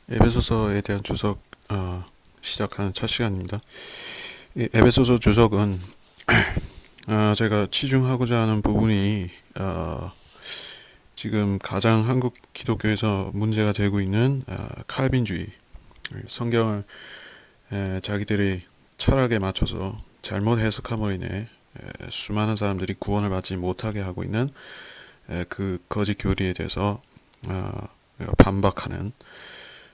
에베소서에 대한 주석 시작하는 첫 시간입니다. 이 에베소서 주석은 제가 치중하고자 하는 부분이 지금 가장 한국 기독교에서 문제가 되고 있는 칼빈주의, 성경을 자기들이 철학에 맞춰서 잘못 해석함으로 인해 수많은 사람들이 구원을 받지 못하게 하고 있는 그 거짓 교리에 대해서 반박하는,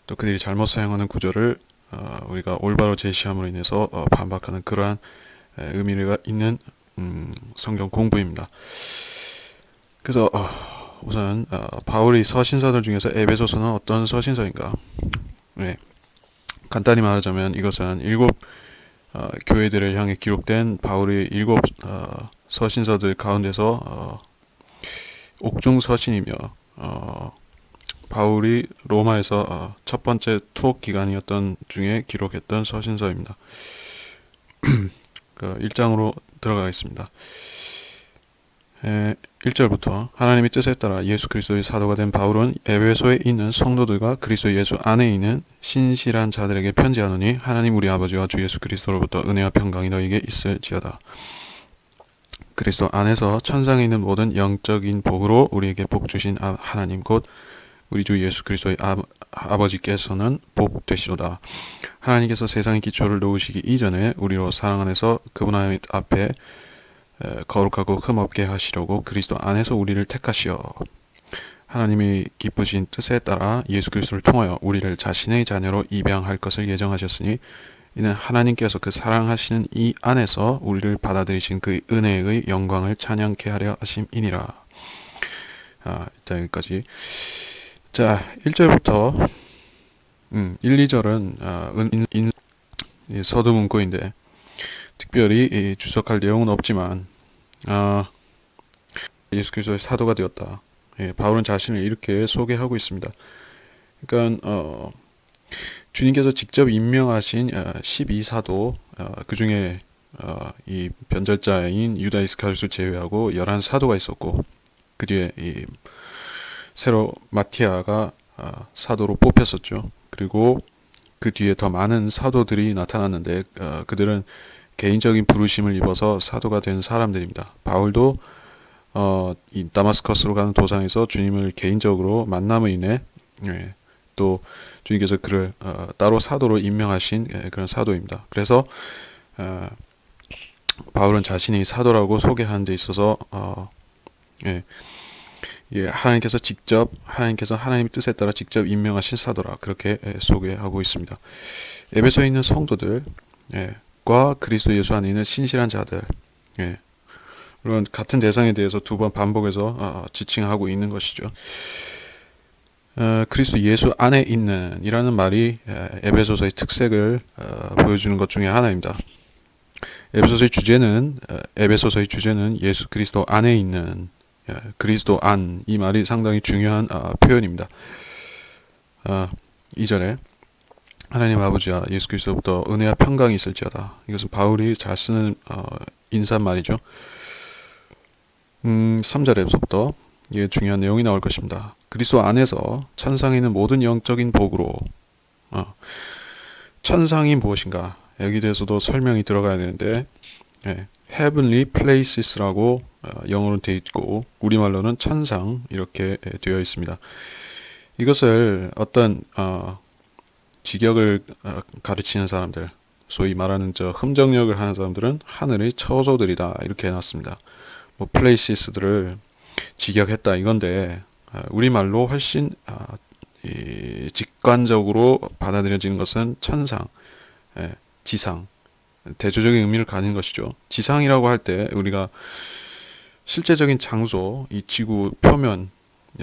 또 그들이 잘못 사용하는 구절을 우리가 올바로 제시함으로 인해서 반박하는 그러한 의미가 있는 성경 공부입니다. 그래서 우선 바울의 서신서들 중에서 에베소서는 어떤 서신서인가? 네, 간단히 말하자면 이것은 일곱 교회들을 향해 기록된 바울의 일곱 서신서들 가운데서 옥중 서신이며 바울이 로마에서 첫 번째 투옥 기간이었던 중에 기록했던 서신서입니다. 1장으로 들어가겠습니다. 1절부터 하나님의 뜻에 따라 예수 그리스도의 사도가 된 바울은 에베소에 있는 성도들과 그리스도 예수 안에 있는 신실한 자들에게 편지하노니 하나님 우리 아버지와 주 예수 그리스도로부터 은혜와 평강이 너희에게 있을지어다. 그리스도 안에서 천상에 있는 모든 영적인 복으로 우리에게 복 주신 하나님 곧 우리 주 예수 그리스도의 아버지께서는 복 되시로다. 하나님께서 세상의 기초를 놓으시기 이전에 우리로 사랑 안에서 그분 앞에 거룩하고 흠없게 하시려고 그리스도 안에서 우리를 택하시어 하나님이 기쁘신 뜻에 따라 예수 그리스도를 통하여 우리를 자신의 자녀로 입양할 것을 예정하셨으니 이는 하나님께서 그 사랑하시는 이 안에서 우리를 받아들이신 그 은혜의 영광을 찬양케 하려 하심이니라. 일단 여기까지. 자, 1절부터 1, 2절은 서두 문구인데 특별히 주석할 내용은 없지만 예수 그리스도의 사도가 되었다. 바울은 자신을 이렇게 소개하고 있습니다. 그러니까 주님께서 직접 임명하신 12사도, 그 중에 이 변절자인 유다 이스카리ot을 제외하고 11사도가 있었고, 그 뒤에 새로 마티아가 사도로 뽑혔었죠. 그리고 그 뒤에 더 많은 사도들이 나타났는데 그들은 개인적인 부르심을 입어서 사도가 된 사람들입니다. 바울도 이 다마스커스로 가는 도상에서 주님을 개인적으로 만남으로 인해 또 주님께서 그를 따로 사도로 임명하신 그런 사도입니다. 그래서 바울은 자신이 사도라고 소개하는 데 있어서 하나님께서 하나님의 뜻에 따라 직접 임명하신 사도라 그렇게 소개하고 있습니다. 에베소에 있는 성도들과 그리스도 예수 안에 있는 신실한 자들, 물론 같은 대상에 대해서 두 번 반복해서 지칭하고 있는 것이죠. 그리스도 예수 안에 있는 이라는 말이 에베소서의 특색을 보여주는 것 중에 하나입니다. 에베소서의 주제는 예수 그리스도 안에 있는, 그리스도 안, 이 말이 상당히 중요한 표현입니다. 2절에 하나님 아버지와 예수 그리스도부터 은혜와 평강이 있을지어다. 이것은 바울이 잘 쓰는 인사말이죠. 3절에서부터 이게 중요한 내용이 나올 것입니다. 그리스도 안에서 천상에 있는 모든 영적인 복으로, 천상이 무엇인가? 여기 대해서도 설명이 들어가야 되는데, heavenly places라고 영어로 되어 있고 우리말로는 천상 이렇게 되어 있습니다. 이것을 어떤 직역을 가르치는 사람들, 소위 말하는 흠정역을 하는 사람들은 하늘의 처소들이다 이렇게 해놨습니다. 뭐 places들을 직역했다 이건데 우리말로 훨씬 직관적으로 받아들여지는 것은 천상, 지상, 대조적인 의미를 가진 것이죠. 지상이라고 할 때 우리가 실제적인 장소, 이 지구 표면,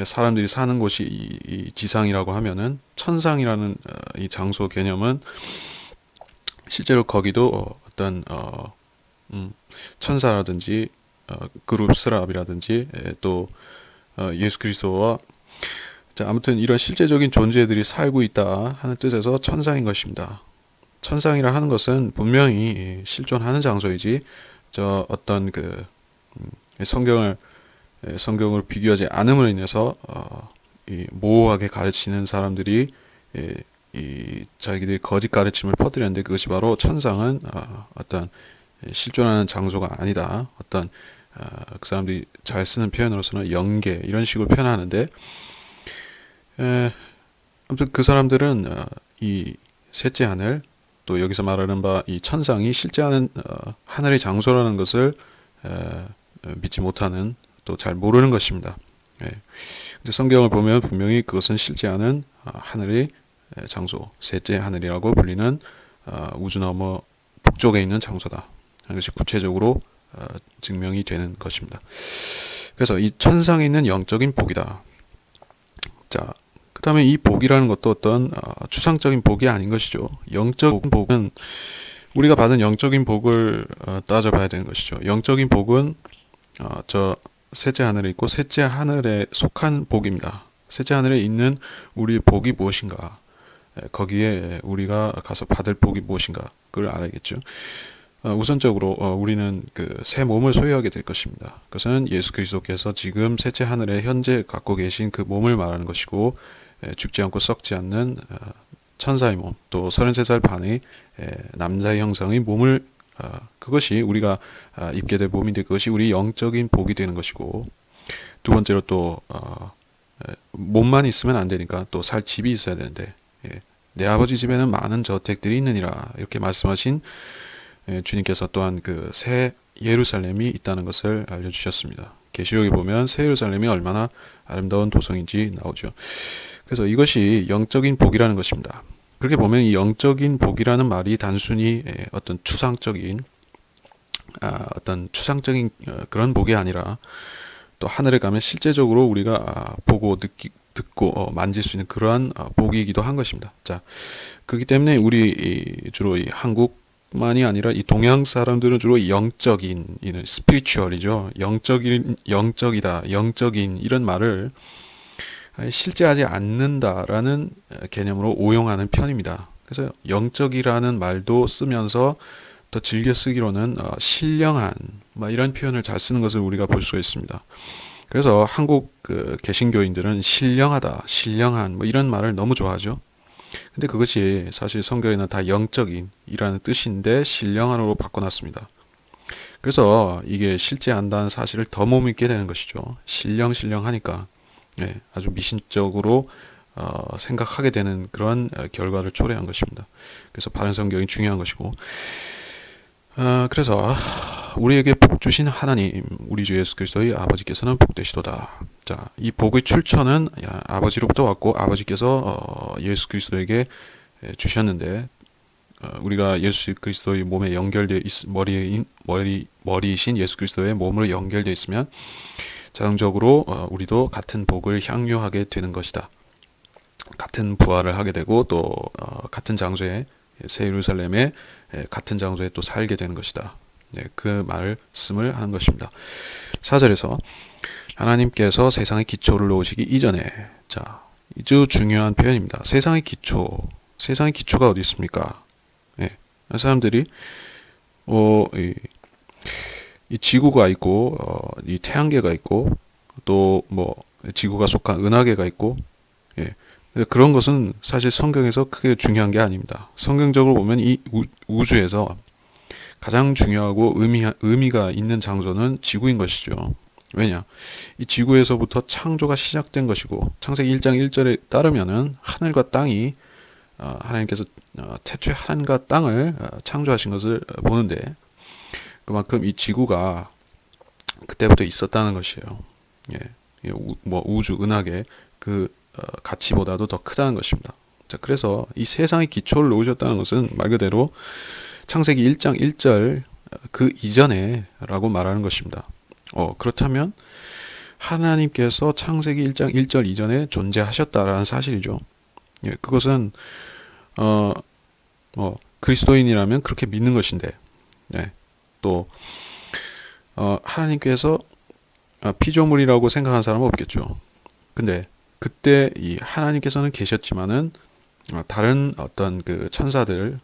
사람들이 사는 곳이 이 지상이라고 하면은 천상이라는 이 장소 개념은 실제로 거기도 어떤 천사라든지 그룹 스랍이라든지 또 예수 그리스도와 아무튼 이런 실제적인 존재들이 살고 있다 하는 뜻에서 천상인 것입니다. 천상이라 하는 것은 분명히 실존하는 장소이지 어떤 성경을 비교하지 않음으로 인해서 모호하게 가르치는 사람들이 자기들이 거짓 가르침을 퍼뜨렸는데 그것이 바로 천상은 어떤 실존하는 장소가 아니다. 어떤 그 사람들이 잘 쓰는 표현으로서는 영계 이런 식으로 표현하는데 아무튼 그 사람들은 이 셋째 하늘 또 여기서 말하는 바 이 천상이 실제하는 하늘의 장소라는 것을 믿지 못하는 또 잘 모르는 것입니다. 근데 성경을 보면 분명히 그것은 실제하는 하늘의 장소, 셋째 하늘이라고 불리는 우주 너머 북쪽에 있는 장소다. 이것이 구체적으로 증명이 되는 것입니다. 그래서 이 천상에 있는 영적인 복이다. 자, 그 다음에 이 복이라는 것도 어떤 추상적인 복이 아닌 것이죠. 영적인 복은 우리가 받은 영적인 복을 따져봐야 되는 것이죠. 영적인 복은 저 셋째 하늘에 있고 셋째 하늘에 속한 복입니다. 셋째 하늘에 있는 우리의 복이 무엇인가? 거기에 우리가 가서 받을 복이 무엇인가? 그걸 알아야겠죠. 우선적으로 우리는 그 새 몸을 소유하게 될 것입니다. 그것은 예수 그리스도께서 지금 셋째 하늘에 현재 갖고 계신 그 몸을 말하는 것이고 죽지 않고 썩지 않는 천사의 몸, 또 33살 반의 남자의 형상의 몸을 그것이 우리가 입게 될 몸인데 그것이 우리 영적인 복이 되는 것이고 두 번째로 또 몸만 있으면 안 되니까 또 살 집이 있어야 되는데 내 아버지 집에는 많은 저택들이 있느니라 이렇게 말씀하신 주님께서 또한 그 새 예루살렘이 있다는 것을 알려주셨습니다. 계시록에 보면 새 예루살렘이 얼마나 아름다운 도성인지 나오죠. 그래서 이것이 영적인 복이라는 것입니다. 그렇게 보면 이 영적인 복이라는 말이 단순히 어떤 추상적인 그런 복이 아니라 또 하늘에 가면 실제적으로 우리가 보고 듣고 만질 수 있는 그러한 복이기도 한 것입니다. 자, 그렇기 때문에 우리 주로 이 한국만이 아니라 이 동양 사람들은 주로 영적인, 이는 스피리추얼이죠. 영적이다, 영적인 이런 말을 실제하지 않는다라는 개념으로 오용하는 편입니다. 그래서 영적이라는 말도 쓰면서 더 즐겨 쓰기로는 신령한 이런 표현을 잘 쓰는 것을 우리가 볼 수가 있습니다. 그래서 한국 그 개신교인들은 신령하다, 신령한 이런 말을 너무 좋아하죠. 근데 그것이 사실 성경에는 다 영적인이라는 뜻인데 신령한으로 바꿔놨습니다. 그래서 이게 실제한다는 사실을 더 못 믿게 되는 것이죠. 신령하니까 아주 미신적으로 생각하게 되는 그런 결과를 초래한 것입니다. 그래서 바른 성경이 중요한 것이고 그래서 우리에게 복 주신 하나님 우리 주 예수 그리스도의 아버지께서는 복되시도다. 자, 이 복의 출처는 아버지로부터 왔고 아버지께서 예수 그리스도에게 주셨는데 우리가 예수 그리스도의 몸에 연결되어 머리이신 예수 그리스도의 몸으로 연결되어 있으면 자동적으로 우리도 같은 복을 향유하게 되는 것이다. 같은 부활을 하게 되고 또 같은 장소에 새 예루살렘에 같은 장소에 또 살게 되는 것이다. 그 말씀을 하는 것입니다. 4절에서 하나님께서 세상의 기초를 놓으시기 이전에 자, 아주 중요한 표현입니다. 세상의 기초가 어디 있습니까? 사람들이 이 지구가 있고 이 태양계가 있고 또 지구가 속한 은하계가 있고 그런 것은 사실 성경에서 크게 중요한 게 아닙니다. 성경적으로 보면 이 우주에서 가장 중요하고 의미가 있는 장소는 지구인 것이죠. 왜냐? 이 지구에서부터 창조가 시작된 것이고 창세기 1장 1절에 따르면은 하늘과 땅이 하나님께서 태초에 하늘과 땅을 창조하신 것을 보는데 그만큼 이 지구가 그때부터 있었다는 것이에요. 우주, 은하계 그 가치보다도 더 크다는 것입니다. 자, 그래서 이 세상의 기초를 놓으셨다는 것은 말 그대로 창세기 1장 1절 그 이전에 라고 말하는 것입니다. 그렇다면 하나님께서 창세기 1장 1절 이전에 존재하셨다라는 사실이죠. 그것은 그리스도인이라면 그렇게 믿는 것인데 또 하나님께서 피조물이라고 생각하는 사람은 없겠죠. 근데 그때 이 하나님께서는 계셨지만은 다른 어떤 그 천사들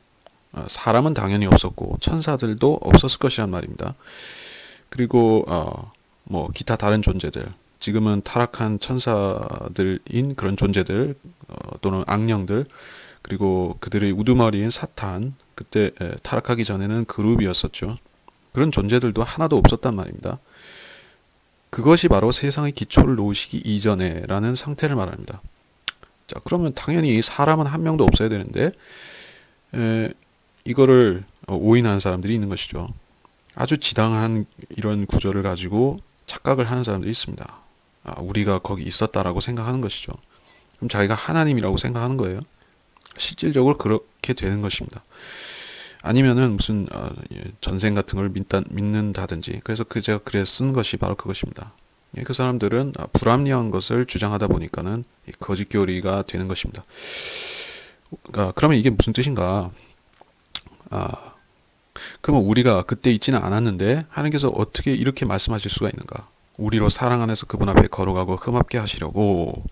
사람은 당연히 없었고 천사들도 없었을 것이란 말입니다. 그리고 기타 다른 존재들 지금은 타락한 천사들인 그런 존재들 또는 악령들 그리고 그들의 우두머리인 사탄, 그때 타락하기 전에는 그룹이었었죠. 그런 존재들도 하나도 없었단 말입니다. 그것이 바로 세상의 기초를 놓으시기 이전에라는 상태를 말합니다. 자, 그러면 당연히 사람은 한 명도 없어야 되는데 이거를 오인하는 사람들이 있는 것이죠. 아주 지당한 이런 구조를 가지고 착각을 하는 사람들이 있습니다. 우리가 거기 있었다라고 생각하는 것이죠. 그럼 자기가 하나님이라고 생각하는 거예요. 실질적으로 그렇게 되는 것입니다. 아니면은 무슨 전생 같은 걸 믿는다든지. 그래서 제가 그래서 쓴 것이 바로 그것입니다. 그 사람들은 불합리한 것을 주장하다 보니까는 거짓교리가 되는 것입니다. 그러면 이게 무슨 뜻인가? 그러면 우리가 그때 있지는 않았는데 하나님께서 어떻게 이렇게 말씀하실 수가 있는가? 우리로 사랑 안에서 그분 앞에 걸어가고 흠없게 하시려고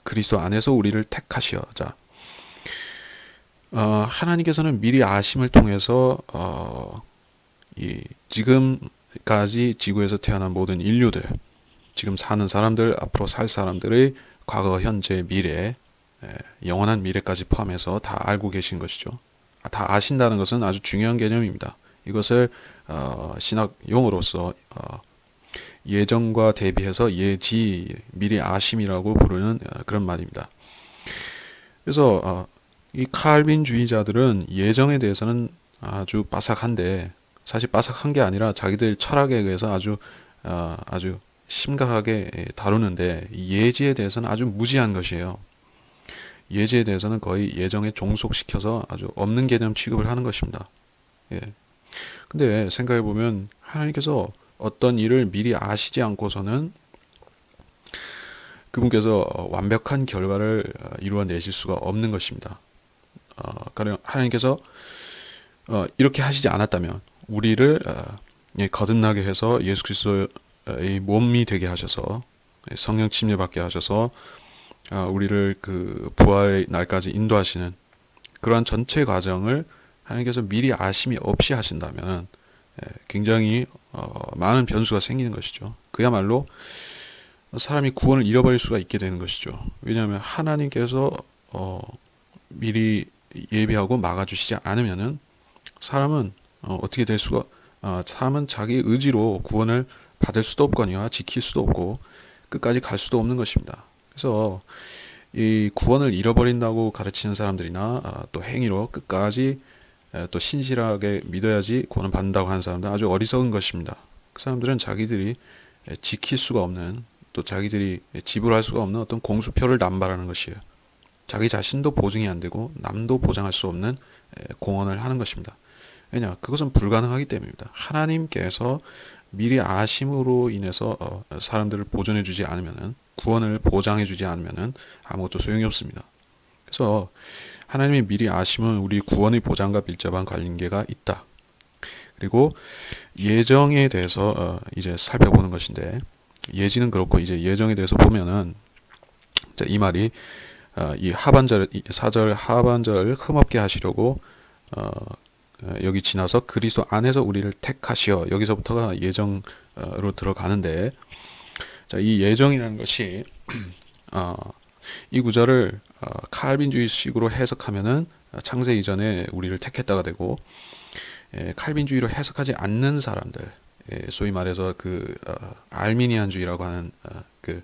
그리스도 안에서 우리를 택하시어. 자, 하나님께서는 미리 아심을 통해서 지금까지 지구에서 태어난 모든 인류들, 지금 사는 사람들, 앞으로 살 사람들의 과거, 현재, 미래, 영원한 미래까지 포함해서 다 알고 계신 것이죠. 다 아신다는 것은 아주 중요한 개념입니다. 이것을 신학 용어로서 예정과 대비해서 예지, 미리 아심이라고 부르는 그런 말입니다. 그래서 이 칼빈주의자들은 예정에 대해서는 아주 빠삭한데, 사실 빠삭한 게 아니라 자기들 철학에 의해서 아주 심각하게 다루는데, 예지에 대해서는 아주 무지한 것이에요. 예지에 대해서는 거의 예정에 종속시켜서 아주 없는 개념 취급을 하는 것입니다. 예. 근데 생각해 보면 하나님께서 어떤 일을 미리 아시지 않고서는 그분께서 완벽한 결과를 이루어내실 수가 없는 것입니다. 가령 하나님께서 이렇게 하시지 않았다면 우리를 거듭나게 해서 예수 그리스도의 몸이 되게 하셔서 성령 침례받게 하셔서 우리를 그 부활의 날까지 인도하시는 그러한 전체 과정을 하나님께서 미리 아심이 없이 하신다면 굉장히 많은 변수가 생기는 것이죠. 그야말로 사람이 구원을 잃어버릴 수가 있게 되는 것이죠. 왜냐하면 하나님께서 미리 예비하고 막아주시지 않으면은 사람은 어떻게 될 수가 사람은 자기 의지로 구원을 받을 수도 없거니와 지킬 수도 없고 끝까지 갈 수도 없는 것입니다. 그래서 이 구원을 잃어버린다고 가르치는 사람들이나 또 행위로 끝까지 또 신실하게 믿어야지 구원을 받는다고 하는 사람들은 아주 어리석은 것입니다. 그 사람들은 자기들이 지킬 수가 없는, 또 자기들이 지불할 수가 없는 어떤 공수표를 남발하는 것이에요. 자기 자신도 보증이 안 되고 남도 보장할 수 없는 공헌을 하는 것입니다. 왜냐? 그것은 불가능하기 때문입니다. 하나님께서 미리 아심으로 인해서 사람들을 보존해 주지 않으면은, 구원을 보장해 주지 않으면은 아무것도 소용이 없습니다. 그래서 하나님의 미리 아심은 우리 구원의 보장과 밀접한 관계가 있다. 그리고 예정에 대해서 이제 살펴보는 것인데, 예지는 그렇고 이제 예정에 대해서 보면은 이 말이 이 하반절, 4절 하반절 흠없게 하시려고 여기 지나서 그리스도 안에서 우리를 택하시어, 여기서부터가 예정으로 들어가는데, 자, 이 예정이라는 것이 이 구절을 칼빈주의식으로 해석하면은 창세 이전에 우리를 택했다가 되고, 칼빈주의로 해석하지 않는 사람들, 소위 말해서 그 알미니안주의라고 하는 그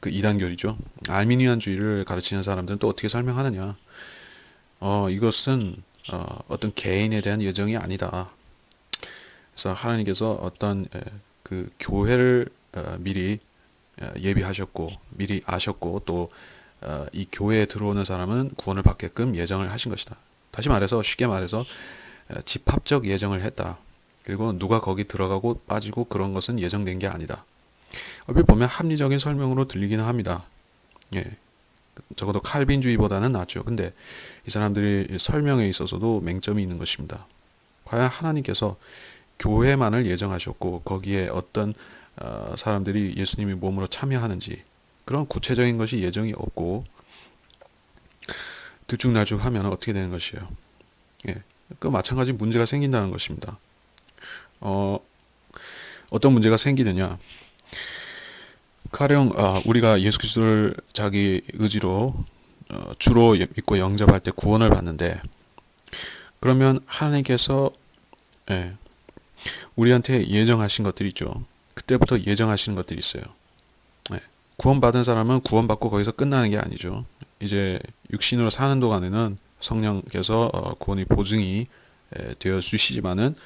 이단교리죠. 알미니안주의를 가르치는 사람들은 또 어떻게 설명하느냐? 이것은 어떤 개인에 대한 예정이 아니다. 그래서 하나님께서 어떤 그 교회를 미리 예비하셨고, 미리 아셨고, 또 이 교회에 들어오는 사람은 구원을 받게끔 예정을 하신 것이다. 다시 말해서, 쉽게 말해서 집합적 예정을 했다. 그리고 누가 거기 들어가고 빠지고 그런 것은 예정된 게 아니다. 얼핏 보면 합리적인 설명으로 들리기는 합니다. 예, 적어도 칼빈주의보다는 낫죠. 근데 이 사람들이 설명에 있어서도 맹점이 있는 것입니다. 과연 하나님께서 교회만을 예정하셨고 거기에 어떤 사람들이 예수님의 몸으로 참여하는지 그런 구체적인 것이 예정이 없고 들쭉날쭉하면 어떻게 되는 것이에요? 예, 그 마찬가지 문제가 생긴다는 것입니다. 어떤 문제가 생기느냐? 가령 우리가 예수 그리스도를 자기 의지로 주로 믿고 영접할 때 구원을 받는데, 그러면 하나님께서 예, 우리한테 예정하신 것들이 있죠. 그때부터 예정하시는 것들이 있어요. 예, 구원받은 사람은 구원받고 거기서 끝나는 게 아니죠. 이제 육신으로 사는 동안에는 성령께서 구원의 보증이 되어 주시지만은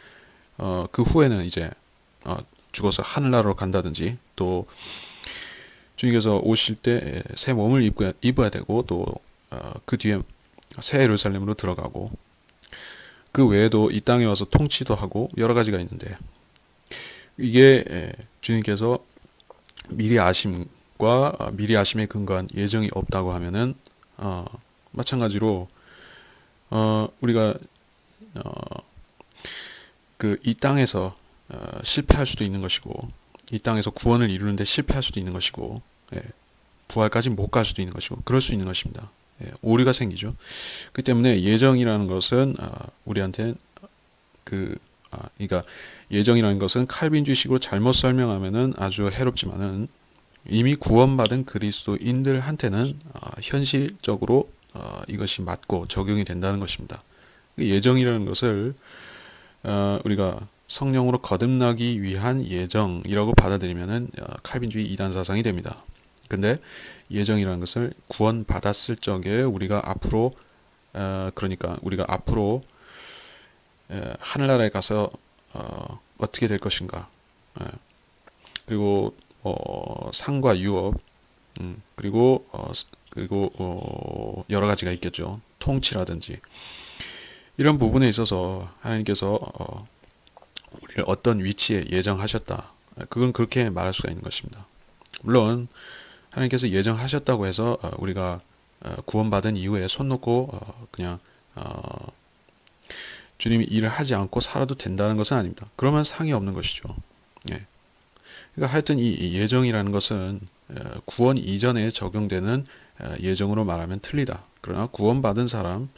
그 후에는 이제 죽어서 하늘나라로 간다든지, 또 주님께서 오실 때 새 몸을 입어야 되고, 또 그 뒤에 새 예루살렘으로 들어가고, 그 외에도 이 땅에 와서 통치도 하고 여러 가지가 있는데, 이게 주님께서 미리 아심과 미리 아심에 근거한 예정이 없다고 하면은 마찬가지로 우리가 그 이 땅에서 실패할 수도 있는 것이고, 이 땅에서 구원을 이루는데 실패할 수도 있는 것이고, 부활까지 못 갈 수도 있는 것이고, 그럴 수 있는 것입니다. 오류가 생기죠. 그 때문에 예정이라는 것은 우리한테 그러니까 예정이라는 것은 칼빈주의식으로 잘못 설명하면은 아주 해롭지만은, 이미 구원받은 그리스도인들한테는 현실적으로 이것이 맞고 적용이 된다는 것입니다. 예정이라는 것을 우리가 성령으로 거듭나기 위한 예정이라고 받아들이면은 칼빈주의 이단 사상이 됩니다. 근데 예정이라는 것을 구원받았을 적에 우리가 앞으로 그러니까 우리가 앞으로 하늘나라에 가서 어떻게 될 것인가, 그리고 상과 유업, 그리고 여러 가지가 있겠죠. 통치라든지 이런 부분에 있어서 하나님께서 우리를 어떤 위치에 예정하셨다, 그건 그렇게 말할 수가 있는 것입니다. 물론 하나님께서 예정하셨다고 해서 우리가 구원받은 이후에 손 놓고 그냥 주님이 일을 하지 않고 살아도 된다는 것은 아닙니다. 그러면 상이 없는 것이죠. 그러니까 하여튼 이 예정이라는 것은 구원 이전에 적용되는 예정으로 말하면 틀리다. 그러나 구원받은 사람,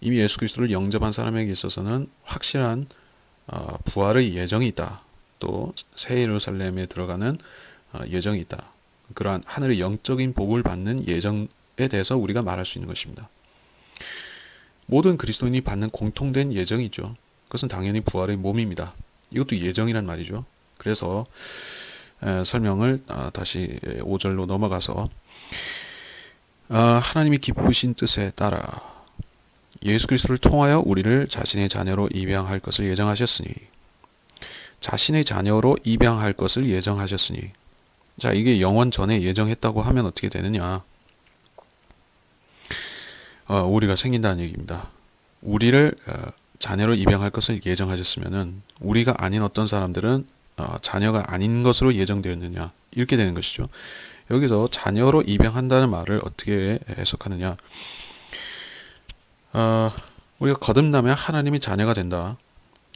이미 예수 그리스도를 영접한 사람에게 있어서는 확실한 부활의 예정이 있다. 또 새 예루살렘에 들어가는 예정이 있다. 그러한 하늘의 영적인 복을 받는 예정에 대해서 우리가 말할 수 있는 것입니다. 모든 그리스도인이 받는 공통된 예정이죠. 그것은 당연히 부활의 몸입니다. 이것도 예정이란 말이죠. 그래서 설명을 다시 5절로 넘어가서 하나님이 기쁘신 뜻에 따라 예수 그리스도를 통하여 우리를 자신의 자녀로 입양할 것을 예정하셨으니, 자신의 자녀로 입양할 것을 예정하셨으니, 자, 이게 영원 전에 예정했다고 하면 어떻게 되느냐? 우리가 생긴다는 얘기입니다. 우리를 자녀로 입양할 것을 예정하셨으면은 우리가 아닌 어떤 사람들은 자녀가 아닌 것으로 예정되었느냐, 이렇게 되는 것이죠. 여기서 자녀로 입양한다는 말을 어떻게 해석하느냐? 우리가 거듭나면 하나님이 자녀가 된다.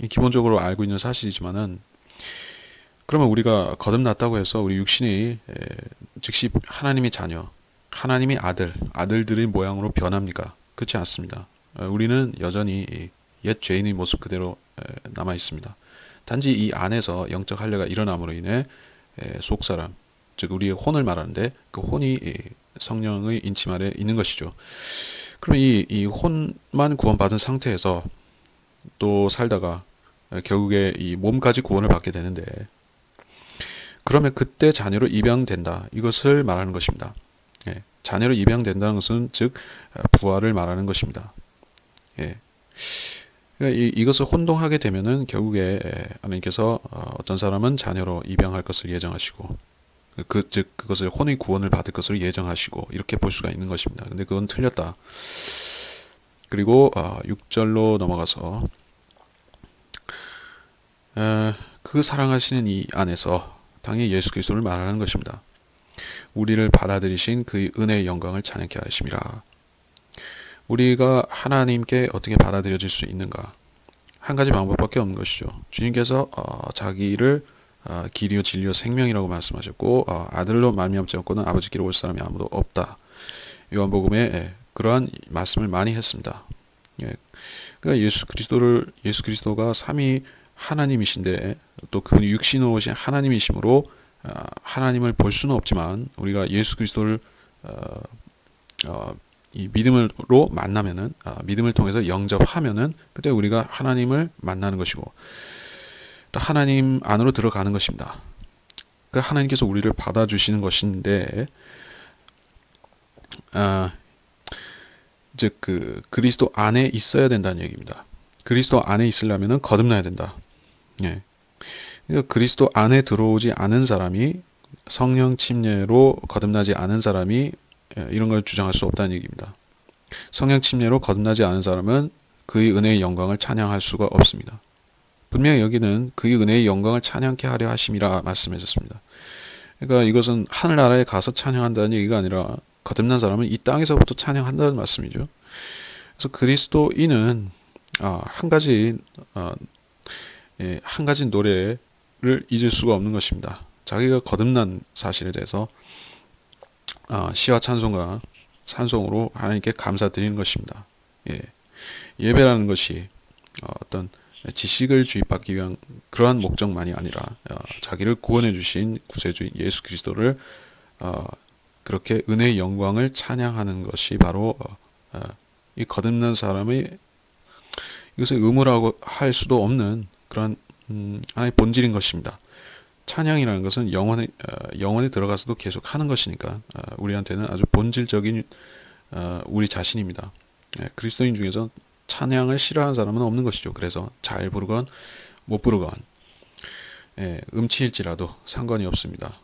기본적으로 알고 있는 사실이지만은, 그러면 우리가 거듭났다고 해서 우리 육신이 즉시 하나님의 자녀, 하나님의 아들들의 모양으로 변합니까? 그렇지 않습니다. 우리는 여전히 옛 죄인의 모습 그대로 남아 있습니다. 단지 이 안에서 영적 할례가 일어남으로 인해 속사람, 즉 우리의 혼을 말하는데, 그 혼이 성령의 인침 아래 있는 것이죠. 그럼 이 혼만 구원받은 상태에서 또 살다가 결국에 이 몸까지 구원을 받게 되는데, 그러면 그때 자녀로 입양된다, 이것을 말하는 것입니다. 자녀로 입양된다는 것은 즉 부활을 말하는 것입니다. 그러니까 이것을 혼동하게 되면은 결국에 하나님께서 어떤 사람은 자녀로 입양할 것을 예정하시고, 즉 그것을 혼의 구원을 받을 것을 예정하시고, 이렇게 볼 수가 있는 것입니다. 근데 그건 틀렸다. 그리고 6절로 넘어가서 그 사랑하시는 이 안에서 당연히 예수 그리스도를 말하는 것입니다. 우리를 받아들이신 그의 은혜의 영광을 찬양케 하심이라. 우리가 하나님께 어떻게 받아들여질 수 있는가? 한 가지 방법밖에 없는 것이죠. 주님께서 자기를 길이요 진리요 생명이라고 말씀하셨고, 아들로 말미암지 않고는 아버지께로 올 사람이 아무도 없다. 요한복음에 그러한 말씀을 많이 했습니다. 그러니까 예수 그리스도가 삼위 하나님이신데, 또 그분이 육신으로 오신 하나님이시므로 하나님을 볼 수는 없지만, 우리가 예수 그리스도를 이 믿음으로 만나면은, 믿음을 통해서 영접하면은 그때 우리가 하나님을 만나는 것이고 또 하나님 안으로 들어가는 것입니다. 그 하나님께서 우리를 받아주시는 것인데, 즉 그 그리스도 안에 있어야 된다는 얘기입니다. 그리스도 안에 있으려면은 거듭나야 된다. 예. 그러니까 그리스도 안에 들어오지 않은 사람이, 성령 침례로 거듭나지 않은 사람이 이런 걸 주장할 수 없다는 얘기입니다. 성령 침례로 거듭나지 않은 사람은 그의 은혜의 영광을 찬양할 수가 없습니다. 분명히 여기는 그의 은혜의 영광을 찬양케 하려 하심이라 말씀하셨습니다. 그러니까 이것은 하늘나라에 가서 찬양한다는 얘기가 아니라 거듭난 사람은 이 땅에서부터 찬양한다는 말씀이죠. 그래서 그리스도인은 한 가지 노래를 잊을 수가 없는 것입니다. 자기가 거듭난 사실에 대해서 시와 찬송과 찬송으로 하나님께 감사드리는 것입니다. 예배라는 것이 어떤 지식을 주입받기 위한 그러한 목적만이 아니라 자기를 구원해 주신 구세주 예수 그리스도를 그렇게 은혜의 영광을 찬양하는 것이 바로 이 거듭난 사람의, 이것을 의무라고 할 수도 없는 그런 하나의 본질인 것입니다. 찬양이라는 것은 영혼에 들어가서도 계속 하는 것이니까 우리한테는 아주 본질적인 우리 자신입니다. 그리스도인 중에서 찬양을 싫어하는 사람은 없는 것이죠. 그래서 잘 부르건 못 부르건 음치일지라도 상관이 없습니다.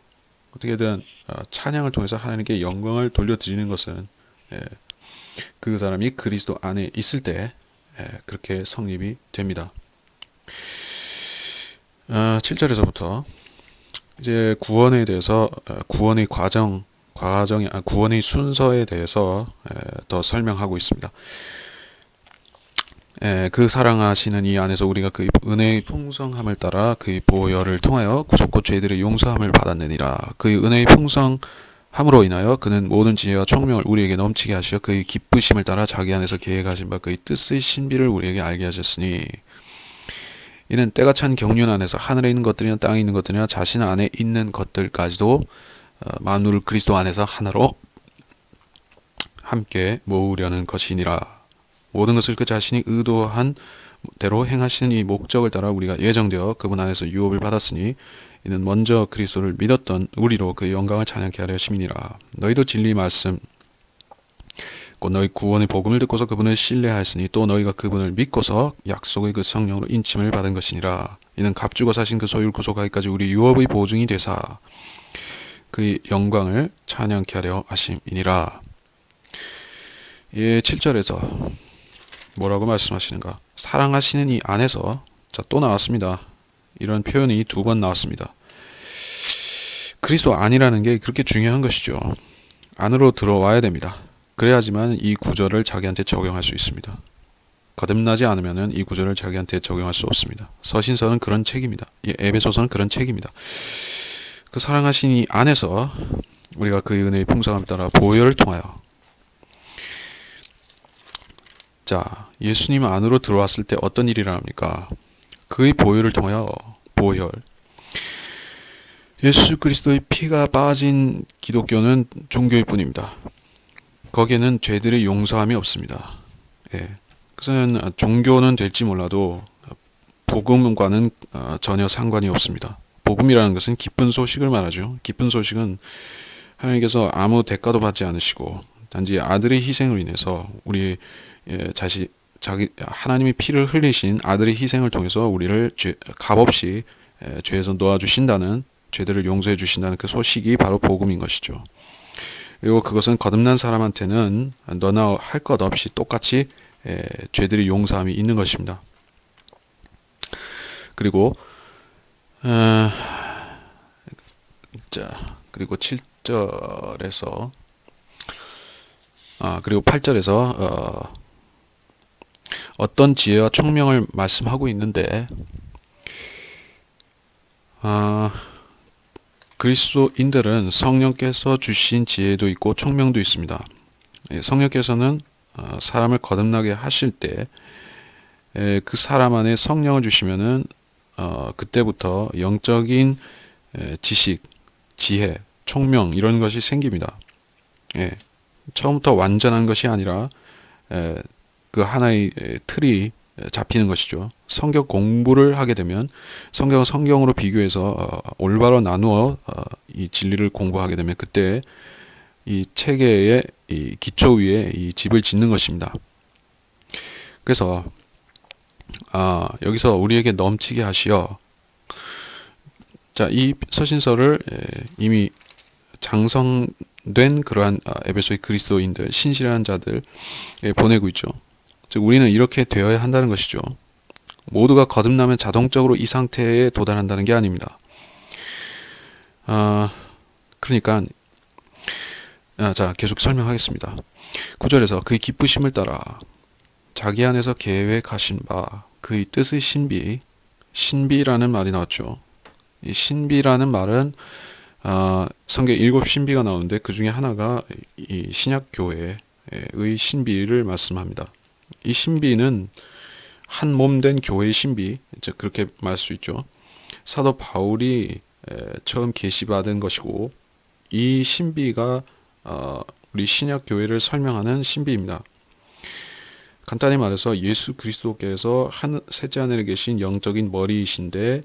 어떻게든 찬양을 통해서 하나님께 영광을 돌려드리는 것은 그 사람이 그리스도 안에 있을 때 그렇게 성립이 됩니다. 7절에서부터 이제 구원에 대해서, 구원의 구원의 순서에 대해서 더 설명하고 있습니다. 그 사랑하시는 이 안에서 우리가 그 은혜의 풍성함을 따라 그의 보혈을 통하여 구속고 죄들의 용서함을 받았느니라. 그의 은혜의 풍성함으로 인하여 그는 모든 지혜와 총명을 우리에게 넘치게 하시어 그의 기쁘심을 따라 자기 안에서 계획하신 바 그의 뜻의 신비를 우리에게 알게 하셨으니, 이는 때가 찬 경륜 안에서 하늘에 있는 것들이나 땅에 있는 것들이나 자신 안에 있는 것들까지도 만물을 그리스도 안에서 하나로 함께 모으려는 것이니라. 모든 것을 그 자신이 의도한 대로 행하시는 이 목적을 따라 우리가 예정되어 그분 안에서 유업을 받았으니, 이는 먼저 그리스도를 믿었던 우리로 그 영광을 찬양케 하려 하심이니라. 너희도 진리 말씀 곧 너희 구원의 복음을 듣고서 그분을 신뢰하였으니 또 너희가 그분을 믿고서 약속의 그 성령으로 인침을 받은 것이니라. 이는 값주고 사신 그 소유를 구속하기까지 우리 유업의 보증이 되사 그의 영광을 찬양케 하려 하심이니라. 7절에서 뭐라고 말씀하시는가? 사랑하시는 이 안에서, 자, 또 나왔습니다. 이런 표현이 2번 나왔습니다. 그리스도 안이라는 게 그렇게 중요한 것이죠. 안으로 들어와야 됩니다. 그래야지만 이 구절을 자기한테 적용할 수 있습니다. 거듭나지 않으면 이 구절을 자기한테 적용할 수 없습니다. 서신서는 그런 책입니다. 에베소서는 그런 책입니다. 그 사랑하신 이 안에서 우리가 그의 은혜의 풍성함에 따라 보혈을 통하여, 자, 예수님 안으로 들어왔을 때 어떤 일이 일어납니까? 그의 보혈을 통하여, 보혈. 예수 그리스도의 피가 빠진 기독교는 종교일 뿐입니다. 거기에는 죄들의 용서함이 없습니다. 그것은 종교는 될지 몰라도 복음과는 전혀 상관이 없습니다. 복음이라는 것은 기쁜 소식을 말하죠. 기쁜 소식은 하나님께서 아무 대가도 받지 않으시고 단지 아들의 희생으로 인해서 우리 하나님이 피를 흘리신 아들의 희생을 통해서 우리를 값없이 죄에서 놓아주신다는, 죄들을 용서해 주신다는 그 소식이 바로 복음인 것이죠. 그리고 그것은 거듭난 사람한테는 너나 할 것 없이 똑같이 죄들의 용서함이 있는 것입니다. 그리고 그리고 7절에서 그리고 8절에서 어떤 지혜와 총명을 말씀하고 있는데, 그리스도인들은 성령께서 주신 지혜도 있고 총명도 있습니다. 성령께서는 사람을 거듭나게 하실 때 그 사람 안에 성령을 주시면은 그때부터 영적인 지식, 지혜, 총명 이런 것이 생깁니다. 처음부터 완전한 것이 아니라 그 하나의 틀이 잡히는 것이죠. 성경 공부를 하게 되면 성경은 성경으로 비교해서 올바로 나누어 이 진리를 공부하게 되면 그때 이 체계의 이 기초 위에 이 집을 짓는 것입니다. 그래서 여기서 우리에게 넘치게 하시어, 자, 이 서신서를 이미 장성된 그러한 에베소의 그리스도인들, 신실한 자들 보내고 있죠. 즉 우리는 이렇게 되어야 한다는 것이죠. 모두가 거듭나면 자동적으로 이 상태에 도달한다는 게 아닙니다. 그러니까 자, 계속 설명하겠습니다. 9절에서 그의 기쁘심을 따라 자기 안에서 계획하신 바 그의 뜻의 신비라는 말이 나왔죠. 이 신비라는 말은 성경 7 신비가 나오는데 그 중에 하나가 이 신약 교회의 신비를 말씀합니다. 이 신비는 한 몸 된 교회의 신비, 즉 그렇게 말할 수 있죠. 사도 바울이 처음 계시받은 것이고 이 신비가 우리 신약 교회를 설명하는 신비입니다. 간단히 말해서 예수 그리스도께서 셋째 하늘에 계신 영적인 머리이신데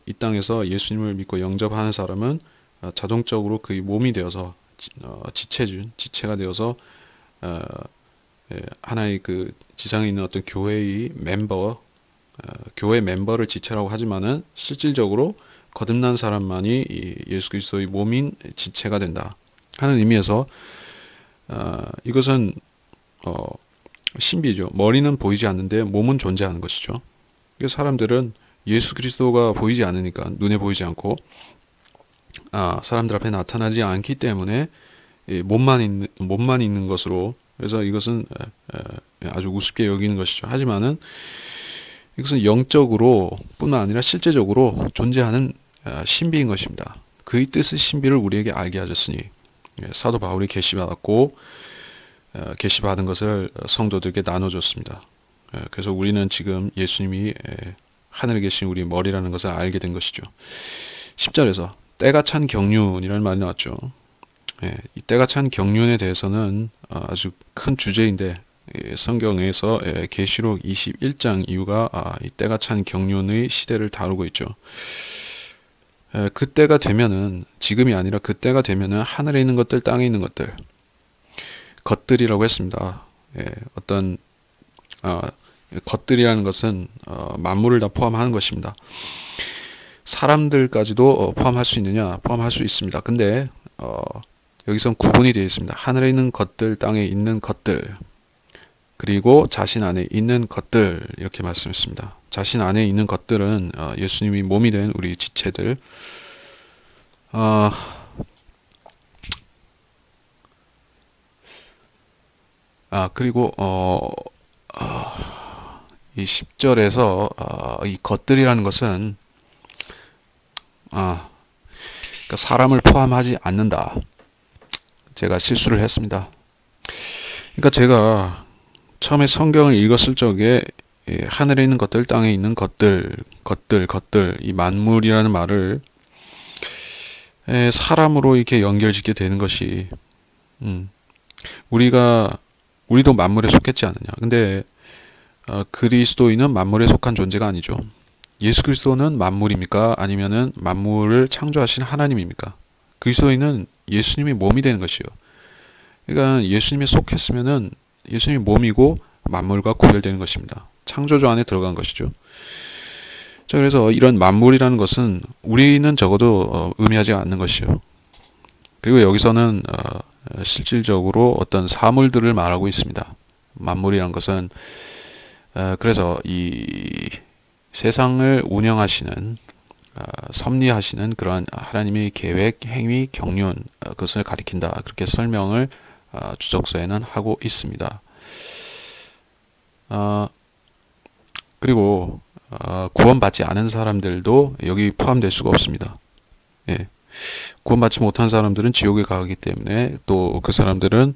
이 땅에서 예수님을 믿고 영접하는 사람은 자동적으로 그의 몸이 되어서 지체가 되어서 하나의 그 지상에 있는 어떤 교회의 교회 멤버를 지체라고 하지만은 실질적으로 거듭난 사람만이 이 예수 그리스도의 몸인 지체가 된다 하는 의미에서 이것은 신비죠. 머리는 보이지 않는데 몸은 존재하는 것이죠. 그래서 사람들은 예수 그리스도가 보이지 않으니까, 눈에 보이지 않고 사람들 앞에 나타나지 않기 때문에 몸만 있는 것으로, 그래서 이것은 아주 우습게 여기는 것이죠. 하지만은 이것은 영적으로 뿐만 아니라 실제적으로 존재하는 신비인 것입니다. 그의 뜻의 신비를 우리에게 알게 하셨으니 사도 바울이 계시받았고 계시받은 것을 성도들에게 나눠줬습니다. 그래서 우리는 지금 예수님이 하늘에 계신 우리 머리라는 것을 알게 된 것이죠. 10절에서 때가 찬 경륜이라는 말이 나왔죠. 이 때가 찬 경륜에 대해서는 아주 큰 주제인데 성경에서 계시록 21장 이후가 이 때가 찬 경륜의 시대를 다루고 있죠. 그때가 되면은, 지금이 아니라 그때가 되면은 하늘에 있는 것들, 땅에 있는 것들이라고 했습니다. 어떤 것들이라는 것은 만물을 다 포함하는 것입니다. 사람들까지도 포함할 수 있느냐? 포함할 수 있습니다. 근데 여기선 구분이 되어 있습니다. 하늘에 있는 것들, 땅에 있는 것들, 그리고 자신 안에 있는 것들, 이렇게 말씀했습니다. 자신 안에 있는 것들은 예수님이 몸이 된 우리 지체들, 그리고 이 10절에서 이 것들이라는 것은 그러니까 사람을 포함하지 않는다. 제가 실수를 했습니다. 그러니까 제가 처음에 성경을 읽었을 적에 하늘에 있는 것들, 땅에 있는 것들, 이 만물이라는 말을 사람으로 이렇게 연결짓게 되는 것이, 우리도 만물에 속했지 않느냐. 근데 그리스도인은 만물에 속한 존재가 아니죠. 예수 그리스도는 만물입니까? 아니면은 만물을 창조하신 하나님입니까? 그리스도인은 예수님이 몸이 되는 것이요. 그러니까 예수님에 속했으면은 예수님이 몸이고 만물과 구별되는 것입니다. 창조주 안에 들어간 것이죠. 자, 그래서 이런 만물이라는 것은 우리는 적어도 의미하지 않는 것이요. 그리고 여기서는 실질적으로 어떤 사물들을 말하고 있습니다. 만물이란 것은 그래서 이 세상을 운영하시는 섭리하시는 그러한 하나님의 계획, 행위, 경륜, 그것을 가리킨다. 그렇게 설명을 주석서에는 하고 있습니다. 그리고 구원받지 않은 사람들도 여기 포함될 수가 없습니다. 예. 구원받지 못한 사람들은 지옥에 가기 때문에, 또 그 사람들은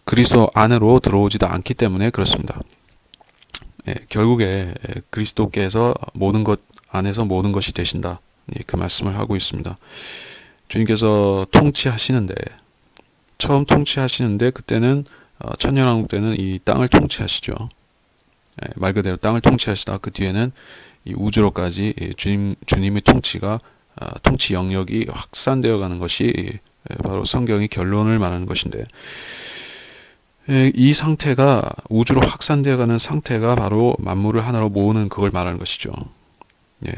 그리스도 안으로 들어오지도 않기 때문에 그렇습니다. 예, 결국에 그리스도께서 모든 것 안에서 모든 것이 되신다. 예, 그 말씀을 하고 있습니다. 주님께서 통치하시는데 처음 통치하시는데 그때는 천년왕국 때는 이 땅을 통치하시죠. 말 그대로 땅을 통치하시다 그 뒤에는 이 우주로까지 주님의 통치가 통치 영역이 확산되어 가는 것이 바로 성경이 결론을 말하는 것인데, 이 상태가 우주로 확산되어 가는 상태가 바로 만물을 하나로 모으는 그걸 말하는 것이죠. 예.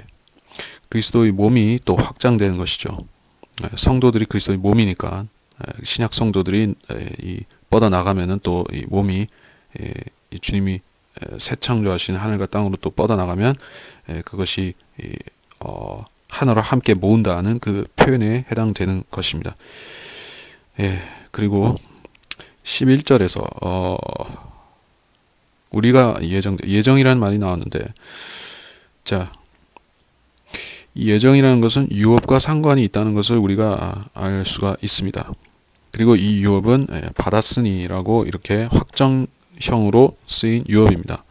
그리스도의 몸이 또 확장되는 것이죠. 성도들이 그리스도의 몸이니까 신약 성도들이 이 뻗어 나가면은 또 이 몸이 이 주님이 새 창조하신 하늘과 땅으로 또 뻗어 나가면 그것이 하나로 함께 모은다는 그 표현에 해당되는 것입니다. 예, 그리고 11절에서 우리가 예정이라는 말이 나왔는데, 자, 이 예정이라는 것은 유업과 상관이 있다는 것을 우리가 알 수가 있습니다. 그리고 이 유업은 받았으니라고 이렇게 확정형으로 쓰인 유업입니다.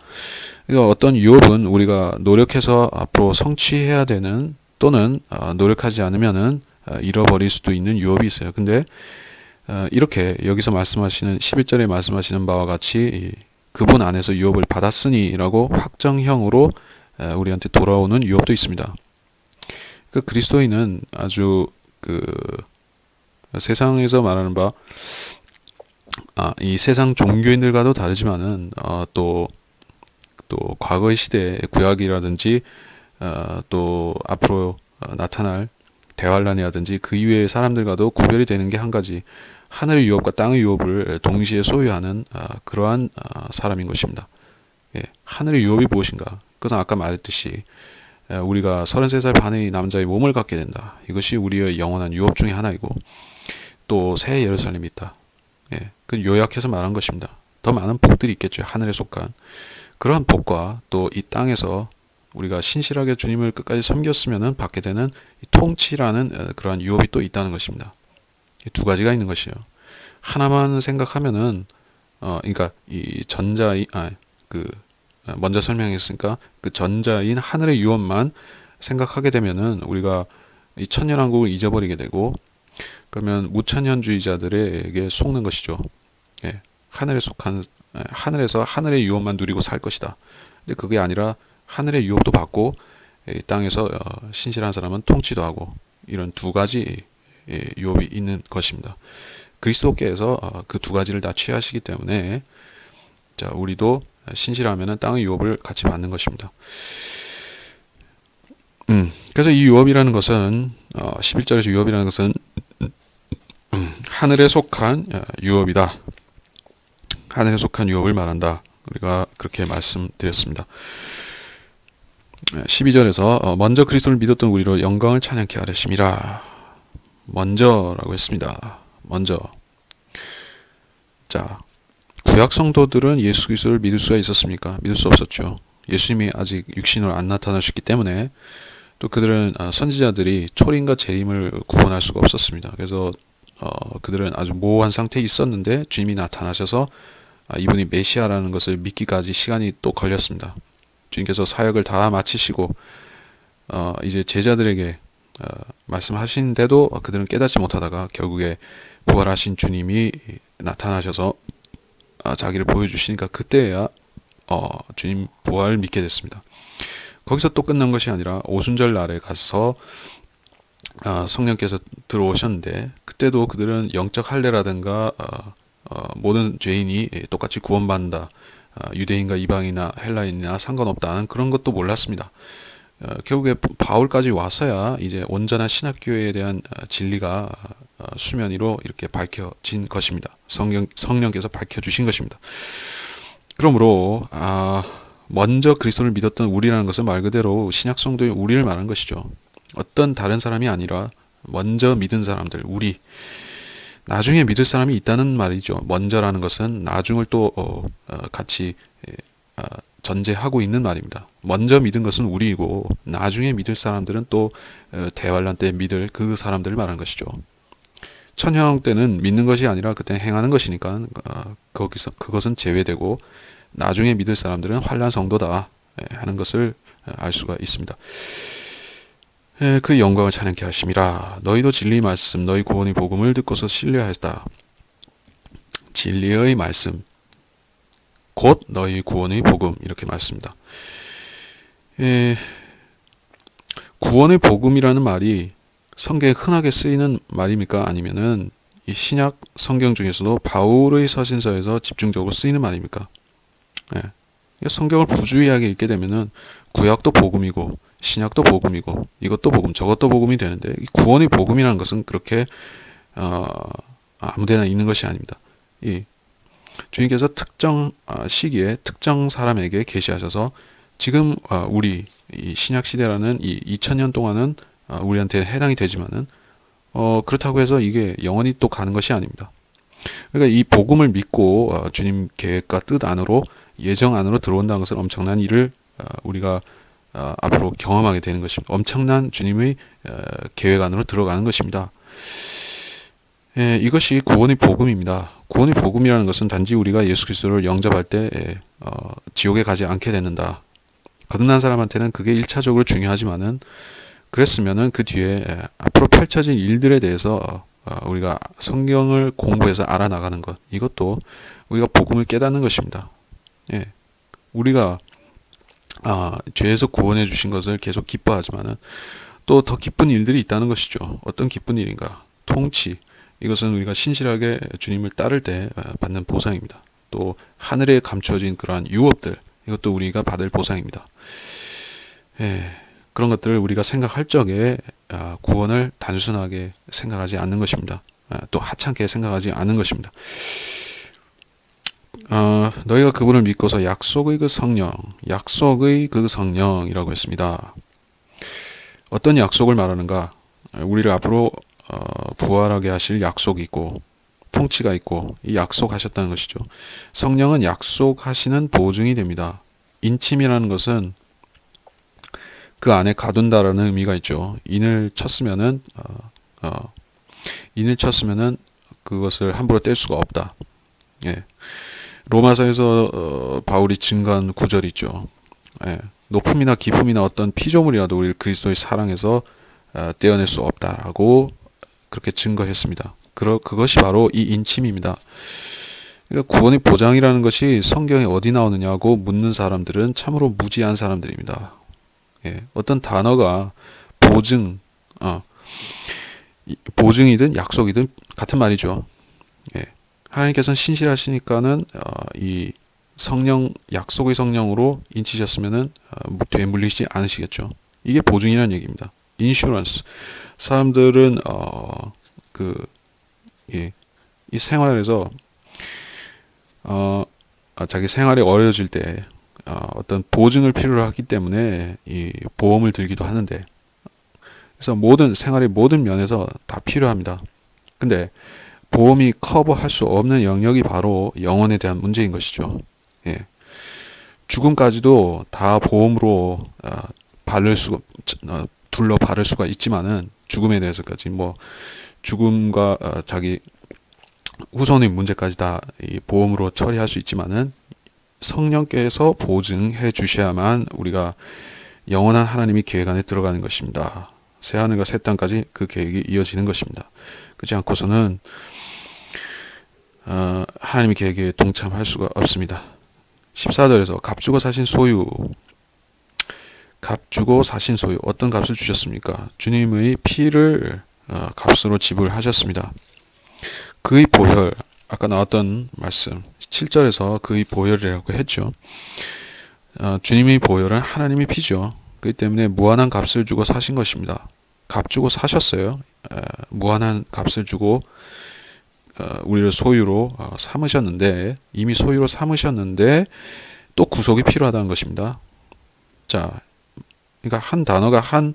그러니까 어떤 유업은 우리가 노력해서 앞으로 성취해야 되는, 또는 노력하지 않으면은 잃어버릴 수도 있는 유업이 있어요. 근데 이렇게 여기서 말씀하시는 11절에 말씀하시는 바와 같이 그분 안에서 유업을 받았으니라고 확정형으로 우리한테 돌아오는 유업도 있습니다. 그 그리스도인은 아주 그 세상에서 말하는 바, 이 세상 종교인들과도 다르지만은 또 과거의 시대의 구약이라든지 또 앞으로 나타날 대환란이라든지 그 이외의 사람들과도 구별이 되는 게 한 가지, 하늘의 유업과 땅의 유업을 동시에 소유하는 그러한 사람인 것입니다. 예, 하늘의 유업이 무엇인가? 그것은 아까 말했듯이 우리가 33살 반의 남자의 몸을 갖게 된다. 이것이 우리의 영원한 유업 중에 하나이고, 또 새 예루살렘이 있다. 예, 그 요약해서 말한 것입니다. 더 많은 복들이 있겠죠. 하늘에 속한 그러한 복과 또 이 땅에서 우리가 신실하게 주님을 끝까지 섬겼으면은 받게 되는 통치라는 그러한 유업이 또 있다는 것입니다. 두 가지가 있는 것이에요. 하나만 생각하면은 그러니까 이 전자의 먼저 설명했으니까 그 전자인 하늘의 유업만 생각하게 되면은 우리가 이 천년왕국을 잊어버리게 되고, 그러면 무천년주의자들에게 속는 것이죠. 예, 하늘에서 하늘의 유업만 누리고 살 것이다. 근데 그게 아니라 하늘의 유업도 받고 이 땅에서 신실한 사람은 통치도 하고, 이런 두 가지 유업이 있는 것입니다. 그리스도께서 그 두 가지를 다 취하시기 때문에 자, 우리도 신실하면은 땅의 유업을 같이 받는 것입니다. 그래서 이 유업이라는 것은 11절에서 유업이라는 것은 하늘에 속한 유업이다. 하늘에 속한 유업을 말한다. 우리가 그렇게 말씀드렸습니다. 12절에서 먼저 그리스도를 믿었던 우리로 영광을 찬양케 하려심이라. 먼저라고 했습니다. 먼저. 자, 구약 성도들은 예수 그리스도를 믿을 수가 있었습니까? 믿을 수 없었죠. 예수님이 아직 육신으로 안 나타나셨기 때문에, 또 그들은 선지자들이 초림과 재림을 구분할 수가 없었습니다. 그래서 그들은 아주 모호한 상태에 있었는데 주님이 나타나셔서 이분이 메시아라는 것을 믿기까지 시간이 또 걸렸습니다. 주님께서 사역을 다 마치시고 이제 제자들에게 말씀하시는데도 그들은 깨닫지 못하다가 결국에 부활하신 주님이 나타나셔서 자기를 보여주시니까 그때야 주님 부활을 믿게 됐습니다. 거기서 또 끝난 것이 아니라 오순절 날에 가서 성령께서 들어오셨는데, 그때도 그들은 영적 할례라든가 모든 죄인이 똑같이 구원받는다, 유대인과 이방이나 헬라인이나 상관없다는 그런 것도 몰랐습니다. 결국에 바울까지 와서야 이제 온전한 신학교에 대한 진리가 수면 위로 이렇게 밝혀진 것입니다. 성령께서 밝혀주신 것입니다. 그러므로 먼저 그리스도를 믿었던 우리라는 것은 말 그대로 신약 성도의 우리를 말하는 것이죠. 어떤 다른 사람이 아니라 먼저 믿은 사람들, 우리. 나중에 믿을 사람이 있다는 말이죠. 먼저라는 것은 나중을 또 같이 전제하고 있는 말입니다. 먼저 믿은 것은 우리이고, 나중에 믿을 사람들은 또 대환란 때 믿을 그 사람들을 말하는 것이죠. 천년왕국 때는 믿는 것이 아니라 그때 행하는 것이니까 거기서 그것은 제외되고, 나중에 믿을 사람들은 환란 성도다 하는 것을 알 수가 있습니다. 그 영광을 찬양케 하심이라. 너희도 진리 말씀 너희 구원의 복음을 듣고서 신뢰하였다. 진리의 말씀, 곧 너희 구원의 복음 이렇게 말씀입니다. 예, 구원의 복음이라는 말이 성경에 흔하게 쓰이는 말입니까? 아니면은 이 신약 성경 중에서도 바울의 서신서에서 집중적으로 쓰이는 말입니까? 예. 성경을 부주의하게 읽게 되면은 구약도 복음이고 신약도 복음이고 이것도 복음 저것도 복음이 되는데 이 구원의 복음이라는 것은 그렇게 아무데나 있는 것이 아닙니다. 이 주님께서 특정 시기에 특정 사람에게 계시하셔서 지금 우리 이 신약 시대라는 이 2000년 동안은 우리한테 해당이 되지만은 그렇다고 해서 이게 영원히 또 가는 것이 아닙니다. 그러니까 이 복음을 믿고 주님 계획과 뜻 안으로 예정 안으로 들어온다는 것은 엄청난 일을 우리가 앞으로 경험하게 되는 것입니다. 엄청난 주님의 계획 안으로 들어가는 것입니다. 예, 이것이 구원의 복음입니다. 구원의 복음이라는 것은 단지 우리가 예수 그리스도를 영접할 때 지옥에 가지 않게 되는다. 거듭난 사람한테는 그게 1차적으로 중요하지만은 그랬으면은 그 뒤에 앞으로 펼쳐질 일들에 대해서 우리가 성경을 공부해서 알아나가는 것, 이것도 우리가 복음을 깨닫는 것입니다. 예, 우리가 죄에서 구원해 주신 것을 계속 기뻐하지만은 또 더 기쁜 일들이 있다는 것이죠. 어떤 기쁜 일인가? 통치. 이것은 우리가 신실하게 주님을 따를 때 받는 보상입니다. 또 하늘에 감추어진 그러한 유업들, 이것도 우리가 받을 보상입니다. 예, 그런 것들을 우리가 생각할 적에 구원을 단순하게 생각하지 않는 것입니다. 또 하찮게 생각하지 않는 것입니다. 너희가 그분을 믿고서 약속의 그 성령이라고 했습니다. 어떤 약속을 말하는가? 우리를 앞으로 부활하게 하실 약속이 있고 통치가 있고 이 약속하셨다는 것이죠. 성령은 약속하시는 보증이 됩니다. 인침이라는 것은 그 안에 가둔다라는 의미가 있죠. 인을 쳤으면은 그것을 함부로 뗄 수가 없다. 예. 로마서에서 바울이 증거한 구절이 있죠. 예. 높음이나 깊음이나 어떤 피조물이라도 우리 그리스도의 사랑에서 떼어낼 수 없다라고 그렇게 증거했습니다. 그것이 바로 이 인침입니다. 그러니까 구원의 보장이라는 것이 성경에 어디 나오느냐고 묻는 사람들은 참으로 무지한 사람들입니다. 예, 어떤 단어가 보증이든 약속이든 같은 말이죠. 예, 하나님께서는 신실하시니까는 이 성령, 약속의 성령으로 인치셨으면은 되물리지 않으시겠죠. 이게 보증이라는 얘기입니다. 인슈런스. 사람들은 이 생활에서 자기 생활이 어려워질 때 어떤 보증을 필요로 하기 때문에 이 보험을 들기도 하는데, 그래서 생활의 모든 면에서 다 필요합니다. 근데 보험이 커버할 수 없는 영역이 바로 영혼에 대한 문제인 것이죠. 예. 죽음까지도 다 보험으로 둘러 바를 수가 있지만은 죽음에 대해서까지 죽음과 자기 후손의 문제까지 다 이 보험으로 처리할 수 있지만은 성령께서 보증해 주셔야만 우리가 영원한 하나님의 계획 안에 들어가는 것입니다. 새 하늘과 새 땅까지 그 계획이 이어지는 것입니다. 그렇지 않고서는 하나님의 계획에 동참할 수가 없습니다. 14절에서 값 주고 사신 소유, 어떤 값을 주셨습니까? 주님의 피를 값으로 지불하셨습니다. 그의 보혈, 아까 나왔던 말씀 7절에서 그의 보혈이라고 했죠. 주님의 보혈은 하나님의 피죠. 그렇기 때문에 무한한 값을 주고 사신 것입니다. 값 주고 사셨어요. 무한한 값을 주고 우리를 소유로 삼으셨는데, 이미 소유로 삼으셨는데 또 구속이 필요하다는 것입니다. 자, 그러니까 한 단어가 한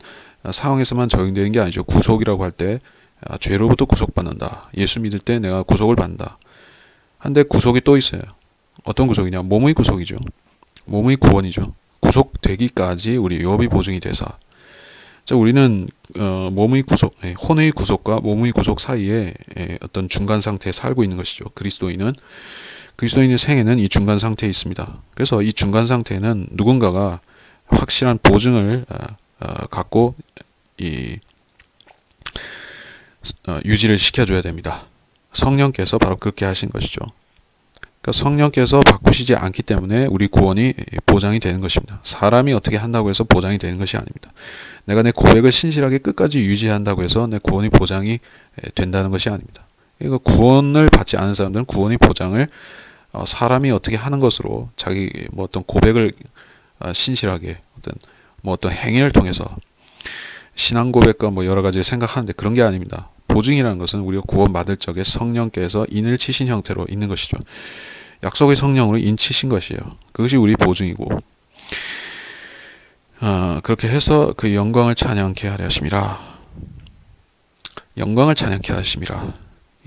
상황에서만 적용되는 게 아니죠. 구속이라고 할 때 죄로부터 구속받는다. 예수 믿을 때 내가 구속을 받는다. 한데 구속이 또 있어요. 어떤 구속이냐? 몸의 구속이죠. 몸의 구원이죠. 구속되기까지 우리 유업이 보증이 돼서. 자, 우리는 몸의 구속, 혼의 구속과 몸의 구속 사이에 어떤 중간 상태에 살고 있는 것이죠. 그리스도인의 생애는 이 중간 상태에 있습니다. 그래서 이 중간 상태에는 누군가가 확실한 보증을 갖고 유지를 시켜줘야 됩니다. 성령께서 바로 그렇게 하신 것이죠. 그러니까 성령께서 바꾸시지 않기 때문에 우리 구원이 보장이 되는 것입니다. 사람이 어떻게 한다고 해서 보장이 되는 것이 아닙니다. 내가 내 고백을 신실하게 끝까지 유지한다고 해서 내 구원이 보장이 된다는 것이 아닙니다. 이거 구원을 받지 않은 사람들은 구원의 보장을 사람이 어떻게 하는 것으로 자기 뭐 어떤 고백을 신실하게 어떤 행위를 통해서 신앙 고백과 뭐 여러 가지를 생각하는데 그런 게 아닙니다. 보증이라는 것은 우리가 구원받을 적에 성령께서 인을 치신 형태로 있는 것이죠. 약속의 성령으로 인치신 것이에요. 그것이 우리 보증이고 그렇게 해서 그 영광을 찬양케 하려 하심이라. 영광을 찬양케 하심이라.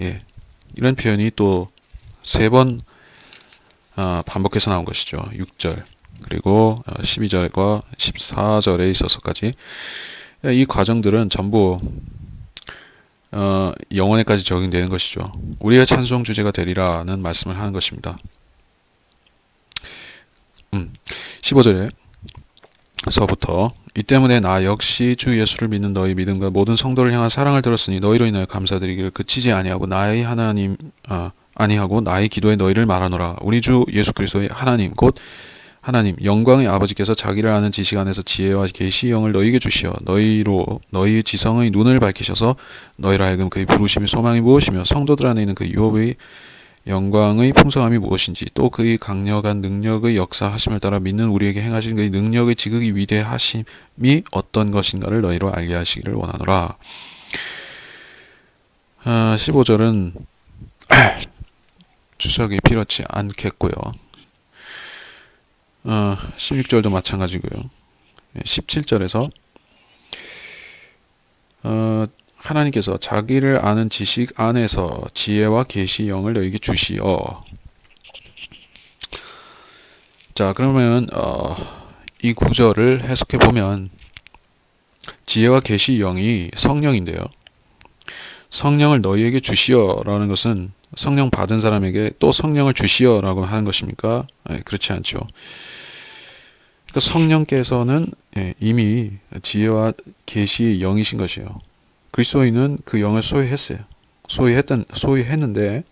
예, 이런 표현이 또 3번 반복해서 나온 것이죠. 6절 그리고 12절과 14절에 있어서까지 이 과정들은 전부 영원에까지 적용되는 것이죠. 우리의 찬송 주제가 되리라는 말씀을 하는 것입니다. 15절에 서부터 이 때문에 나 역시 주 예수를 믿는 너희 믿음과 모든 성도를 향한 사랑을 들었으니 너희로 인하여 감사드리기를 그치지 아니하고 나의 하나님 아니하고 나의 기도에 너희를 말하노라. 우리 주 예수 그리스도의 하나님 곧 하나님 영광의 아버지께서 자기를 아는 지식 안에서 지혜와 계시 영을 너희에게 주시어 너희로 너희의 지성의 눈을 밝히셔서 너희로 하여금 그의 부르심의 소망이 무엇이며 성도들 안에 있는 그 유업의 영광의 풍성함이 무엇인지 또 그의 강력한 능력의 역사하심을 따라 믿는 우리에게 행하신 그의 능력의 지극히 위대하심이 어떤 것인가를 너희로 알게 하시기를 원하노라. 15절은 주석이 필요치 않겠고요. 16절도 마찬가지고요. 17절에서 하나님께서 자기를 아는 지식 안에서 지혜와 계시 영을 너희에게 주시어. 자, 그러면 이 구절을 해석해 보면 지혜와 계시 영이 성령인데요. 성령을 너희에게 주시어라는 것은 성령 받은 사람에게 또 성령을 주시어라고 하는 것입니까? 그렇지 않죠. 그러니까 성령께서는 이미 지혜와 계시의 영이신 것이에요. 그리스도인은 그 영을 소유했어요. 소유했는데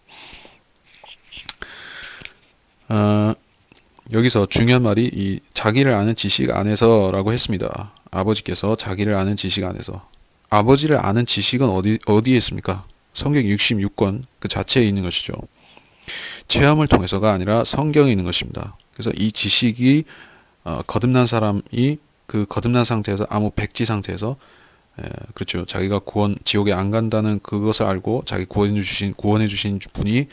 여기서 중요한 말이 이 자기를 아는 지식 안에서라고 했습니다. 아버지께서 자기를 아는 지식 안에서. 아버지를 아는 지식은 어디에 있습니까? 성경 66권 그 자체에 있는 것이죠. 체험을 통해서가 아니라 성경에 있는 것입니다. 그래서 이 지식이 거듭난 사람이 그 거듭난 상태에서 아무 백지 상태에서 그렇죠. 자기가 지옥에 안 간다는 그것을 알고 자기 구원해 주신 분이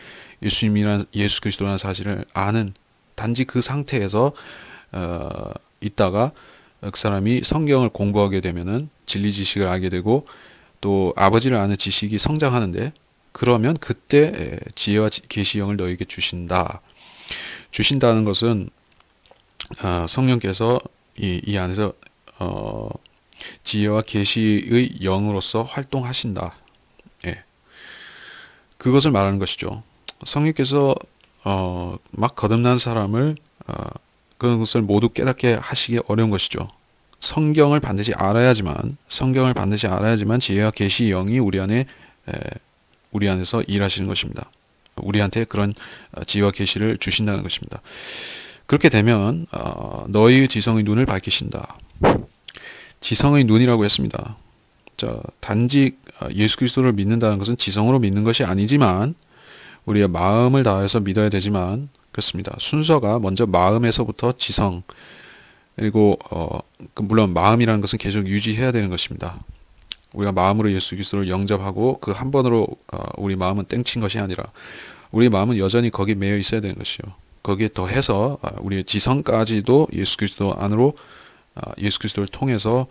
예수 그리스도라는 사실을 아는 단지 그 상태에서 있다가 그 사람이 성경을 공부하게 되면은 진리 지식을 알게 되고 또 아버지를 아는 지식이 성장하는데 그러면 그때 지혜와 계시영을 너에게 주신다는 것은 성령께서 이 안에서 지혜와 계시의 영으로서 활동하신다. 예. 그것을 말하는 것이죠. 성령께서 막 거듭난 사람을 그것을 모두 깨닫게 하시기 어려운 것이죠. 성경을 반드시 알아야지만 지혜와 계시 영이 우리 안에서 일하시는 것입니다. 우리한테 그런 지혜와 계시를 주신다는 것입니다. 그렇게 되면 너희의 지성의 눈을 밝히신다. 지성의 눈이라고 했습니다. 자, 단지 예수 그리스도를 믿는다는 것은 지성으로 믿는 것이 아니지만 우리의 마음을 다해서 믿어야 되지만 그렇습니다. 순서가 먼저 마음에서부터 지성 그리고 물론 마음이라는 것은 계속 유지해야 되는 것입니다. 우리가 마음으로 예수 그리스도를 영접하고 그 한 번으로 우리 마음은 땡친 것이 아니라 우리 마음은 여전히 거기에 매여 있어야 되는 것이요. 거기에 더해서 우리의 지성까지도 예수 그리스도 안으로 예수 그리스도를 통해서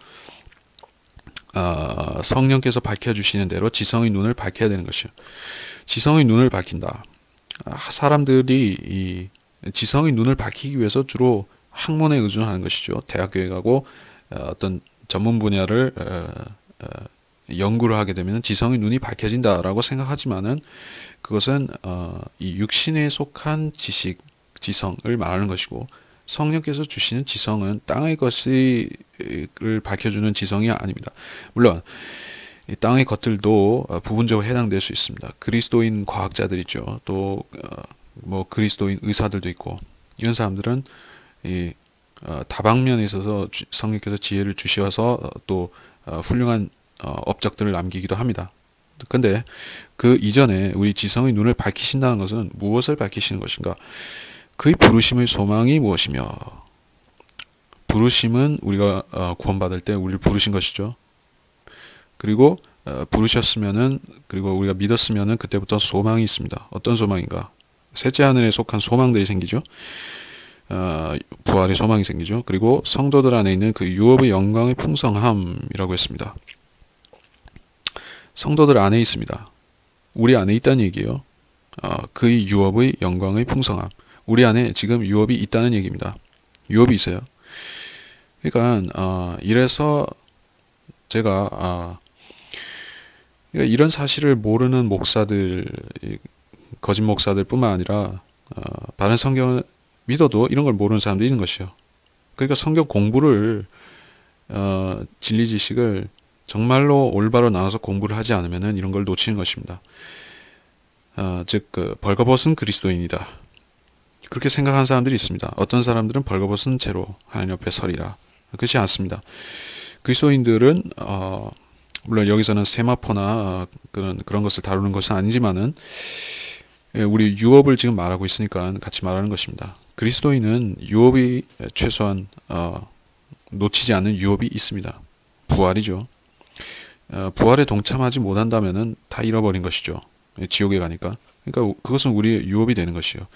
성령께서 밝혀주시는 대로 지성의 눈을 밝혀야 되는 것이요. 지성의 눈을 밝힌다. 사람들이 이 지성의 눈을 밝히기 위해서 주로 학문에 의존하는 것이죠. 대학교에 가고 어떤 전문 분야를 연구를 하게 되면 지성의 눈이 밝혀진다라고 생각하지만은 그것은 이 육신에 속한 지성을 말하는 것이고 성령께서 주시는 지성은 땅의 것을 밝혀주는 지성이 아닙니다. 물론 이 땅의 것들도 부분적으로 해당될 수 있습니다. 그리스도인 과학자들이죠. 또 뭐 그리스도인 의사들도 있고, 이런 사람들은 이 다방면에 있어서 성령께서 지혜를 주셔서 또 훌륭한 업적들을 남기기도 합니다. 근데 그 이전에 우리 지성의 눈을 밝히신다는 것은 무엇을 밝히시는 것인가? 그의 부르심의 소망이 무엇이며, 부르심은 우리가 구원받을 때 우리를 부르신 것이죠. 그리고 부르셨으면은, 그리고 우리가 믿었으면은 그때부터 소망이 있습니다. 어떤 소망인가? 셋째 하늘에 속한 소망들이 생기죠. 부활의 소망이 생기죠. 그리고 성도들 안에 있는 그 유업의 영광의 풍성함이라고 했습니다. 성도들 안에 있습니다. 우리 안에 있다는 얘기예요. 그의 유업의 영광의 풍성함. 우리 안에 지금 유업이 있다는 얘기입니다. 유업이 있어요. 그러니까 이래서 제가 그러니까 이런 사실을 모르는 목사들, 거짓 목사들 뿐만 아니라 바른 성경을 믿어도 이런 걸 모르는 사람도 있는 것이요. 그러니까 성경 공부를 진리 지식을 정말로 올바로 나눠서 공부를 하지 않으면 이런 걸 놓치는 것입니다. 즉 벌거벗은 그리스도인이다. 그렇게 생각하는 사람들이 있습니다. 어떤 사람들은 벌거벗은 채로 하나님 옆에 서리라. 그렇지 않습니다. 그리스도인들은 물론 여기서는 세마포나 그런 것을 다루는 것은 아니지만은 우리 유업을 지금 말하고 있으니까 같이 말하는 것입니다. 그리스도인은 유업이 최소한 놓치지 않는 유업이 있습니다. 부활이죠. 부활에 동참하지 못한다면은 다 잃어버린 것이죠. 지옥에 가니까. 그러니까 그것은 우리의 유업이 되는 것이요.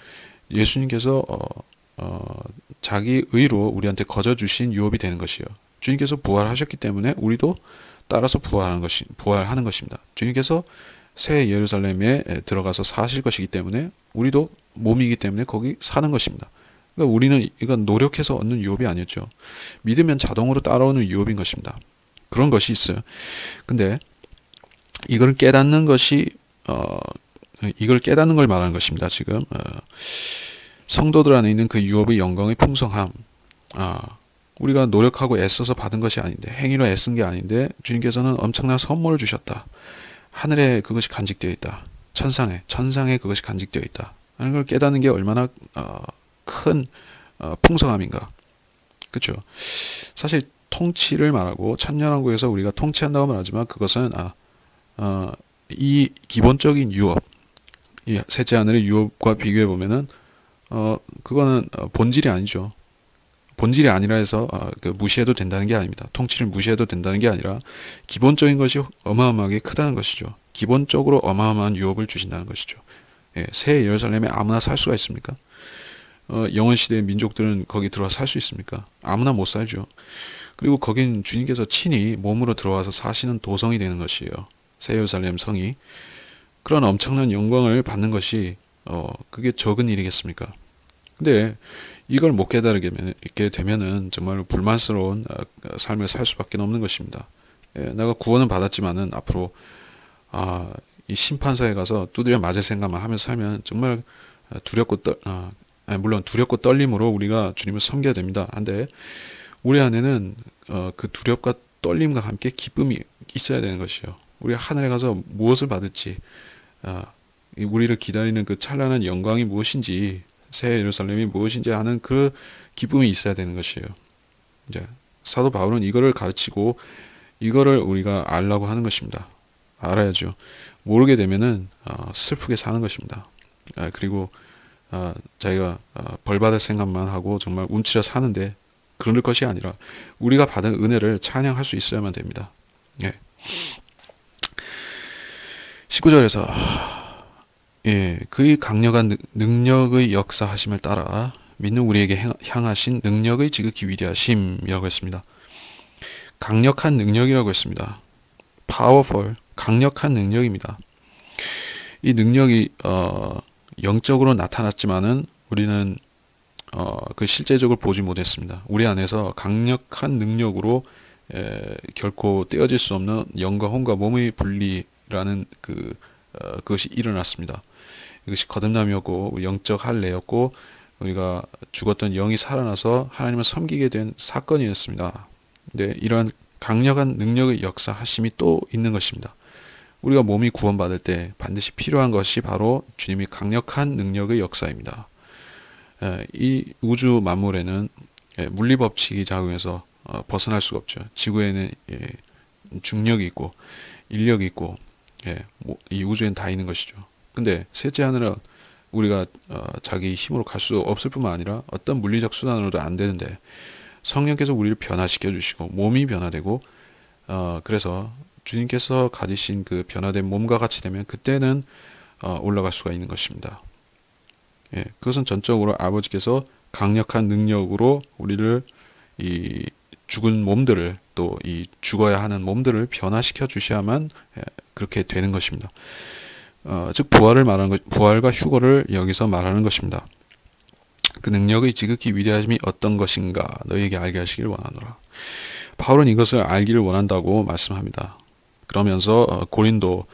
예수님께서 자기 의로 우리한테 거저 주신 유업이 되는 것이요. 주님께서 부활하셨기 때문에 우리도 따라서 부활하는 것입니다. 주님께서 새 예루살렘에 들어가서 사실 것이기 때문에 우리도 몸이기 때문에 거기 사는 것입니다. 그러니까 우리는 이건 노력해서 얻는 유업이 아니었죠. 믿으면 자동으로 따라오는 유업인 것입니다. 그런 것이 있어요. 근데 이걸 깨닫는 것이 이걸 깨닫는 걸 말하는 것입니다. 지금 성도들 안에 있는 그 유업의 영광의 풍성함. 우리가 노력하고 애써서 받은 것이 아닌데, 행위로 애쓴 게 아닌데 주님께서는 엄청난 선물을 주셨다. 하늘에 그것이 간직되어 있다. 천상에 그것이 간직되어 있다. 하는 걸 깨닫는 게 얼마나 큰 풍성함인가. 그렇죠? 사실 통치를 말하고 천년왕국에서 우리가 통치한다고 말하지만 그것은 이 기본적인 유업, 이 셋째 하늘의 유업과 비교해 보면은 그거는 본질이 아니죠. 본질이 아니라 해서 무시해도 된다는 게 아닙니다. 통치를 무시해도 된다는 게 아니라 기본적인 것이 어마어마하게 크다는 것이죠. 기본적으로 어마어마한 유업을 주신다는 것이죠. 예, 새 예루살렘에 아무나 살 수가 있습니까? 영원시대의 민족들은 거기 들어와 살 수 있습니까? 아무나 못 살죠. 그리고 거긴 주님께서 친히 몸으로 들어와서 사시는 도성이 되는 것이에요. 새 예루살렘 성이. 그런 엄청난 영광을 받는 것이 그게 적은 일이겠습니까? 근데 이걸 못 깨달게 되면은 정말 불만스러운 삶을 살 수밖에 없는 것입니다. 예, 내가 구원은 받았지만은 앞으로 이 심판사에 가서 두드려 맞을 생각만 하면서 살면 정말 물론 두렵고 떨림으로 우리가 주님을 섬겨야 됩니다. 한데 우리 안에는 그 두렵과 떨림과 함께 기쁨이 있어야 되는 것이요. 우리가 하늘에 가서 무엇을 받을지, 우리를 기다리는 그 찬란한 영광이 무엇인지, 새 예루살렘이 무엇인지 하는 그 기쁨이 있어야 되는 것이에요. 이제 사도 바울은 이거를 가르치고 이거를 우리가 알라고 하는 것입니다. 알아야죠. 모르게 되면은 슬프게 사는 것입니다. 그리고 자기가 벌받을 생각만 하고 정말 움츠려 사는데 그럴 것이 아니라 우리가 받은 은혜를 찬양할 수 있어야만 됩니다. 예. 19절에서 그의 강력한 능력의 역사하심을 따라 믿는 우리에게 향하신 능력의 지극히 위대하심이라고 했습니다. 강력한 능력이라고 했습니다. powerful, 강력한 능력입니다. 이 능력이 영적으로 나타났지만은 우리는 그 실제적으로 보지 못했습니다. 우리 안에서 강력한 능력으로 결코 떼어질 수 없는 영과 혼과 몸의 분리라는 그것이 일어났습니다. 이것이 거듭남이었고 영적 할례였고 우리가 죽었던 영이 살아나서 하나님을 섬기게 된 사건이었습니다. 근데 이러한 강력한 능력의 역사하심이 또 있는 것입니다. 우리가 몸이 구원받을 때 반드시 필요한 것이 바로 주님이 강력한 능력의 역사입니다. 이 우주 만물에는 물리 법칙이 작용해서 벗어날 수가 없죠. 지구에는 중력이 있고 인력이 있고 이 우주엔 다 있는 것이죠. 근데 셋째 하늘은 우리가 자기 힘으로 갈 수 없을 뿐만 아니라 어떤 물리적 수단으로도 안 되는데 성령께서 우리를 변화시켜 주시고 몸이 변화되고 그래서 주님께서 가지신 그 변화된 몸과 같이 되면 그때는 올라갈 수가 있는 것입니다. 그것은 전적으로 아버지께서 강력한 능력으로 우리를 이 죽은 몸들을 또 이 죽어야 하는 몸들을 변화시켜 주셔야만 그렇게 되는 것입니다. 즉 부활을 말하는 것, 부활과 휴거를 여기서 말하는 것입니다. 그 능력의 지극히 위대하심이 어떤 것인가 너희에게 알게 하시길 원하노라. 바울은 이것을 알기를 원한다고 말씀합니다. 그러면서 고린도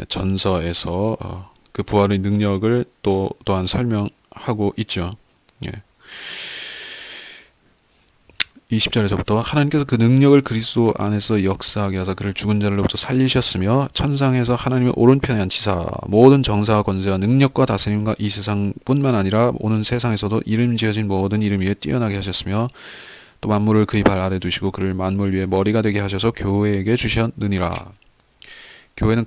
전서에서 그 부활의 능력을 또한 설명하고 있죠. 20절에서부터 하나님께서 그 능력을 그리스도 안에서 역사하게 하사 그를 죽은 자들로부터 살리셨으며 천상에서 하나님의 오른편에 앉히사 모든 정사와 권세와 능력과 다스림과 이 세상뿐만 아니라 오는 세상에서도 이름 지어진 모든 이름 위에 뛰어나게 하셨으며 또 만물을 그의 발 아래 두시고 그를 만물 위에 머리가 되게 하셔서 교회에게 주셨느니라. 교회는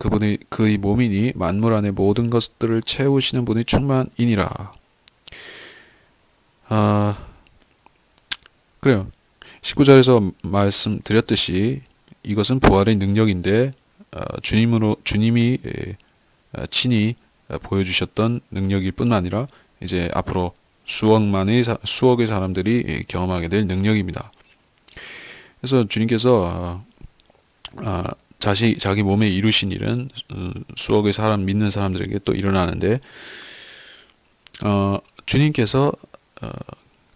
그의 몸이니 만물 안에 모든 것들을 채우시는 분의 충만이니라. 그래요. 19절에서 말씀드렸듯이 이것은 부활의 능력인데 주님이 친히 보여주셨던 능력일 뿐만 아니라 이제 앞으로 수억의 사람들이 경험하게 될 능력입니다. 그래서 주님께서 자기 몸에 이루신 일은 수억의 사람 믿는 사람들에게 또 일어나는데 주님께서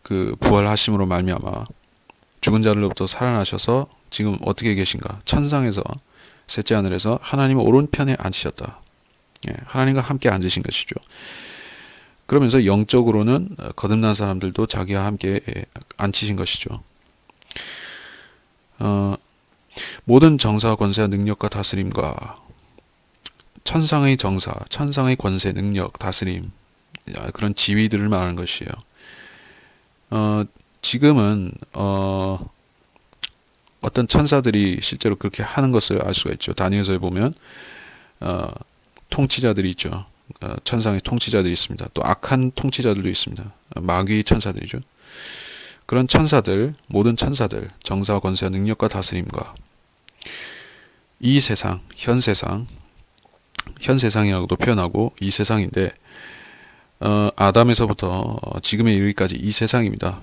그 부활하심으로 말미암아 죽은 자들로부터 살아나셔서 지금 어떻게 계신가? 천상에서 셋째 하늘에서 하나님의 오른편에 앉으셨다. 하나님과 함께 앉으신 것이죠. 그러면서 영적으로는 거듭난 사람들도 자기와 함께 앉히신 것이죠. 모든 정사와 권세와 능력과 다스림과 천상의 정사, 천상의 권세, 능력, 다스림 그런 지위들을 말하는 것이에요. 지금은 어떤 천사들이 실제로 그렇게 하는 것을 알 수가 있죠. 다니엘서에 보면 통치자들이 있죠. 천상의 통치자들이 있습니다. 또 악한 통치자들도 있습니다. 마귀 천사들이죠. 그런 천사들, 모든 천사들, 정사와 권세와 능력과 다스림과 이 세상, 현 세상이라고도 표현하고 이 세상인데 아담에서부터 지금에 이르기까지 이 세상입니다.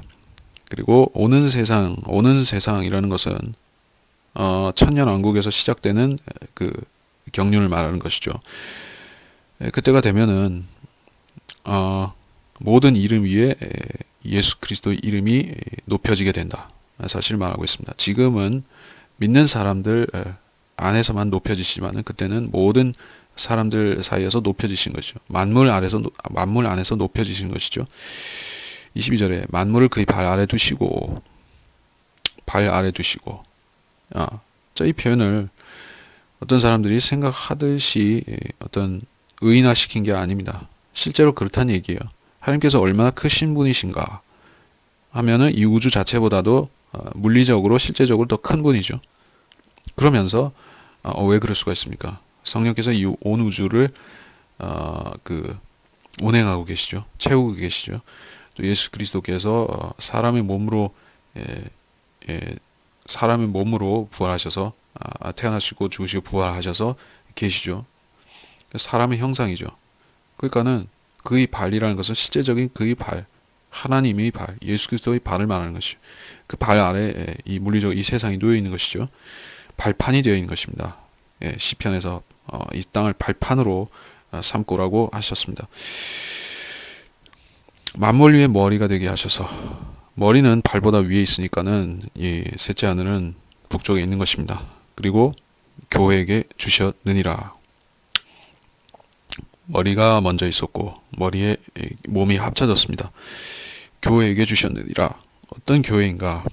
그리고 오는 세상이라는 것은 천년왕국에서 시작되는 그 경륜을 말하는 것이죠. 그때가 되면은 모든 이름 위에 예수 그리스도의 이름이 높여지게 된다. 사실 말하고 있습니다. 지금은 믿는 사람들 안에서만 높여지시지만은 그때는 모든 사람들 사이에서 높여지신 것이죠. 만물 안에서 높여지신 것이죠. 22절에 만물을 그의 발 아래 두시고 이 표현을 어떤 사람들이 생각하듯이 어떤 의인화시킨 게 아닙니다. 실제로 그렇다는 얘기예요. 하나님께서 얼마나 크신 분이신가 하면은 이 우주 자체보다도 물리적으로 실제적으로 더 큰 분이죠. 그러면서 왜 그럴 수가 있습니까? 성령께서 이 온 우주를 운행하고 계시죠. 채우고 계시죠. 또 예수 그리스도께서 사람의 몸으로 부활하셔서 태어나시고 죽으시고 부활하셔서 계시죠. 사람의 형상이죠. 그러니까는 그의 발이라는 것은 실제적인 그의 발, 하나님의 발, 예수 그리스도의 발을 말하는 것이죠. 그 발 아래 이 물리적 이 세상이 놓여 있는 것이죠. 발판이 되어 있는 것입니다. 시편에서 이 땅을 발판으로 삼고라고 하셨습니다. 만물 위에 머리가 되게 하셔서 머리는 발보다 위에 있으니까는 이 셋째 하늘은 북쪽에 있는 것입니다. 그리고 교회에게 주셨느니라. 머리가 먼저 있었고 머리에 몸이 합쳐졌습니다. 교회에게 주셨느니라. 어떤 교회인가?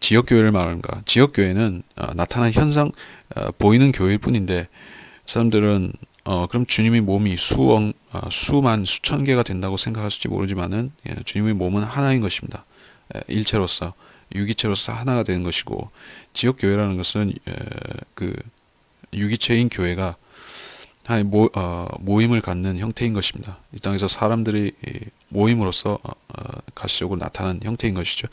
지역교회를 말하는가? 지역교회는 나타난 현상, 보이는 교회일 뿐인데 사람들은 그럼 주님의 몸이 수만 수천 개가 된다고 생각할지 모르지만은 주님의 몸은 하나인 것입니다. 일체로서 유기체로서 하나가 되는 것이고 지역 교회라는 것은 그 유기체인 교회가 하나의 모임을 갖는 형태인 것입니다. 이 땅에서 사람들이 모임으로서 가시적으로 나타나는 형태인 것이죠.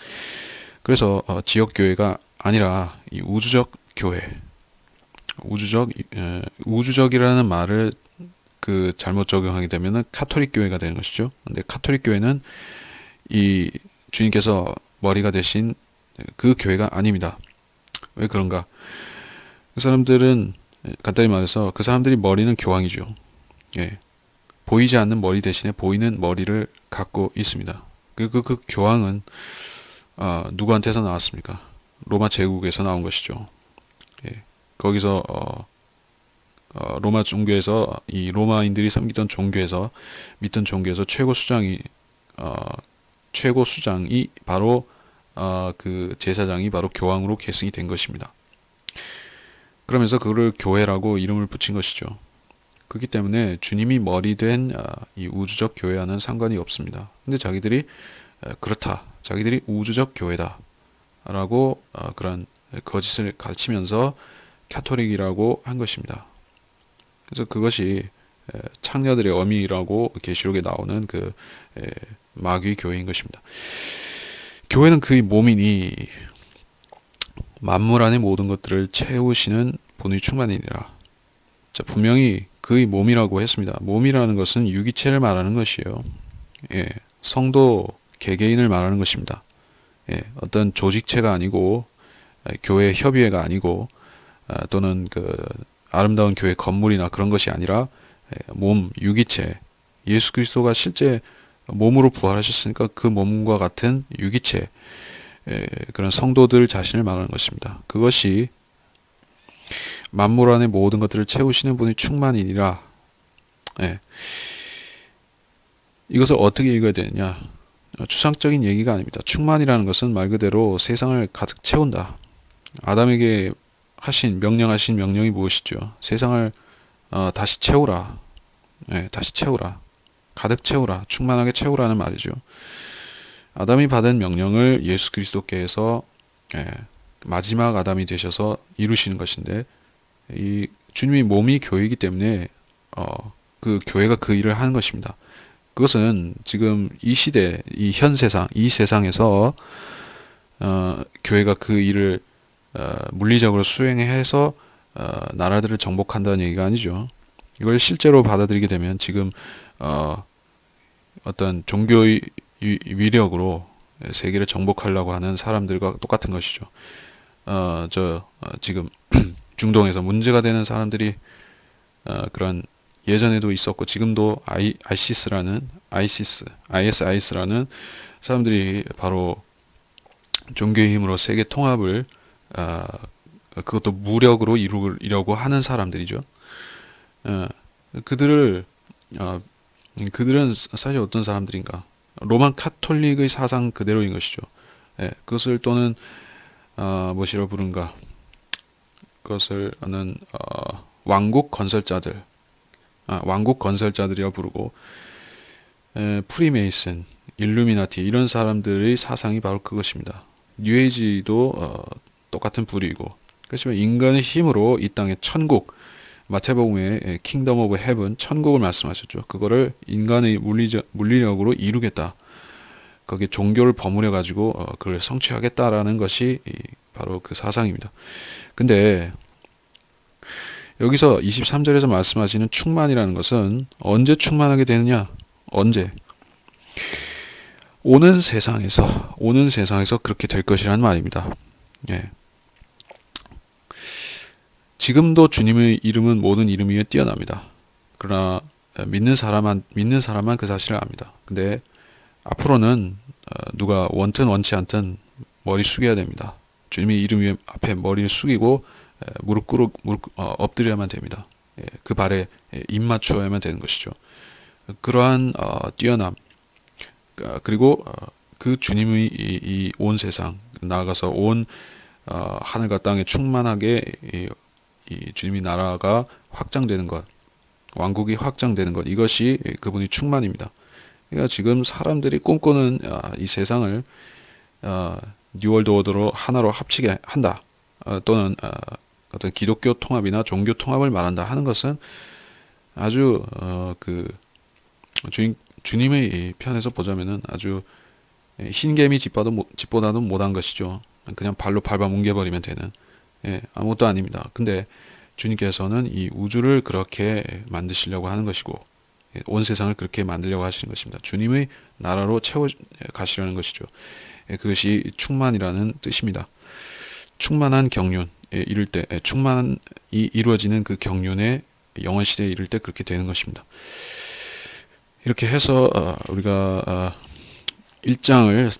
그래서 지역 교회가 아니라 이 우주적 교회, 우주적이라는 말을 그 잘못 적용하게 되면은 카톨릭 교회가 되는 것이죠. 근데 카톨릭 교회는 이 주님께서 머리가 되신 그 교회가 아닙니다. 왜 그런가? 그 사람들은 간단히 말해서 그 사람들이 머리는 교황이죠. 예. 보이지 않는 머리 대신에 보이는 머리를 갖고 있습니다. 그 교황은 누구한테서 나왔습니까? 로마 제국에서 나온 것이죠. 예. 거기서 로마 종교에서 이 로마인들이 섬기던 종교에서 믿던 종교에서 최고 수장이 바로 그 제사장이 바로 교황으로 계승이 된 것입니다. 그러면서 그거를 교회라고 이름을 붙인 것이죠. 그렇기 때문에 주님이 머리된 이 우주적 교회와는 상관이 없습니다. 근데 자기들이 그렇다, 자기들이 우주적 교회다 라고 그런 거짓을 가르치면서 카톨릭이라고 한 것입니다. 그래서 그것이 창녀들의 어미라고 계시록에 나오는 그 마귀 교회인 것입니다. 교회는 그의 몸이니 만물 안의 모든 것들을 채우시는 본의 충만이니라. 자, 분명히 그의 몸이라고 했습니다. 몸이라는 것은 유기체를 말하는 것이에요. 예, 성도 개개인을 말하는 것입니다. 예, 어떤 조직체가 아니고 교회 협의회가 아니고 또는 그 아름다운 교회 건물이나 그런 것이 아니라 몸, 유기체, 예수 그리스도가 실제 몸으로 부활하셨으니까 그 몸과 같은 유기체, 그런 성도들 자신을 말하는 것입니다. 그것이 만물 안의 모든 것들을 채우시는 분이 충만이니라. 예. 이것을 어떻게 읽어야 되느냐? 추상적인 얘기가 아닙니다. 충만이라는 것은 말 그대로 세상을 가득 채운다. 아담에게 명령하신 명령이 무엇이죠? 세상을 다시 채우라. 예, 다시 채우라. 가득 채우라. 충만하게 채우라는 말이죠. 아담이 받은 명령을 예수 그리스도께서 마지막 아담이 되셔서 이루시는 것인데 이 주님의 몸이 교회이기 때문에 그 교회가 그 일을 하는 것입니다. 그것은 지금 이 시대, 이 세상에서 교회가 그 일을 물리적으로 수행해서 나라들을 정복한다는 얘기가 아니죠. 이걸 실제로 받아들이게 되면 지금 어떤 종교의 위력으로 세계를 정복하려고 하는 사람들과 똑같은 것이죠. 지금 중동에서 문제가 되는 사람들이 그런 예전에도 있었고 지금도 ISIS라는 사람들이 바로 종교의 힘으로 세계 통합을 그것도 무력으로 이루려고 하는 사람들이죠. 그들은 사실 어떤 사람들인가? 로만 카톨릭의 사상 그대로인 것이죠. 그것을 또는 무엇이라 부른가? 그것을는 왕국 건설자들이라 부르고 프리메이슨, 일루미나티 이런 사람들의 사상이 바로 그것입니다. 뉴에이지도 똑같은 부류이고 그렇지만 인간의 힘으로 이 땅의 천국 마태복음에 킹덤 오브 헤븐 천국을 말씀하셨죠. 그거를 인간의 물리력으로 이루겠다. 거기에 종교를 버무려 가지고 그걸 성취하겠다라는 것이 바로 그 사상입니다. 근데 여기서 23절에서 말씀하시는 충만이라는 것은 언제 충만하게 되느냐? 언제? 오는 세상에서 그렇게 될 것이라는 말입니다. 예. 지금도 주님의 이름은 모든 이름 위에 뛰어납니다. 그러나 믿는 사람만 그 사실을 압니다. 근데 앞으로는 누가 원든 원치 않든 머리 숙여야 됩니다. 주님의 이름 위에 앞에 머리를 숙이고 엎드려야만 됩니다. 그 발에 입 맞추어야만 되는 것이죠. 그러한 뛰어남 그리고 그 주님의 이 온 세상 나아가서 온 하늘과 땅에 충만하게 이 주님이 나라가 확장되는 것, 왕국이 확장되는 것, 이것이 그분의 충만입니다. 그러니까 지금 사람들이 꿈꾸는 이 세상을 뉴월드 오더로 하나로 합치게 한다. 또는 어떤 기독교 통합이나 종교 통합을 말한다 하는 것은 아주 주님의 편에서 보자면은 아주 흰개미 집보다도 못한 것이죠. 그냥 발로 밟아 뭉개버리면 되는 아무것도 아닙니다. 근데 주님께서는 이 우주를 그렇게 만드시려고 하는 것이고 온 세상을 그렇게 만들려고 하시는 것입니다. 주님의 나라로 채워 가시려는 것이죠. 그것이 충만이라는 뜻입니다. 충만한 경륜 이룰 때 충만이 이루어지는 그 경륜의 영원 시대에 이를 때 그렇게 되는 것입니다. 이렇게 해서 우리가 1장을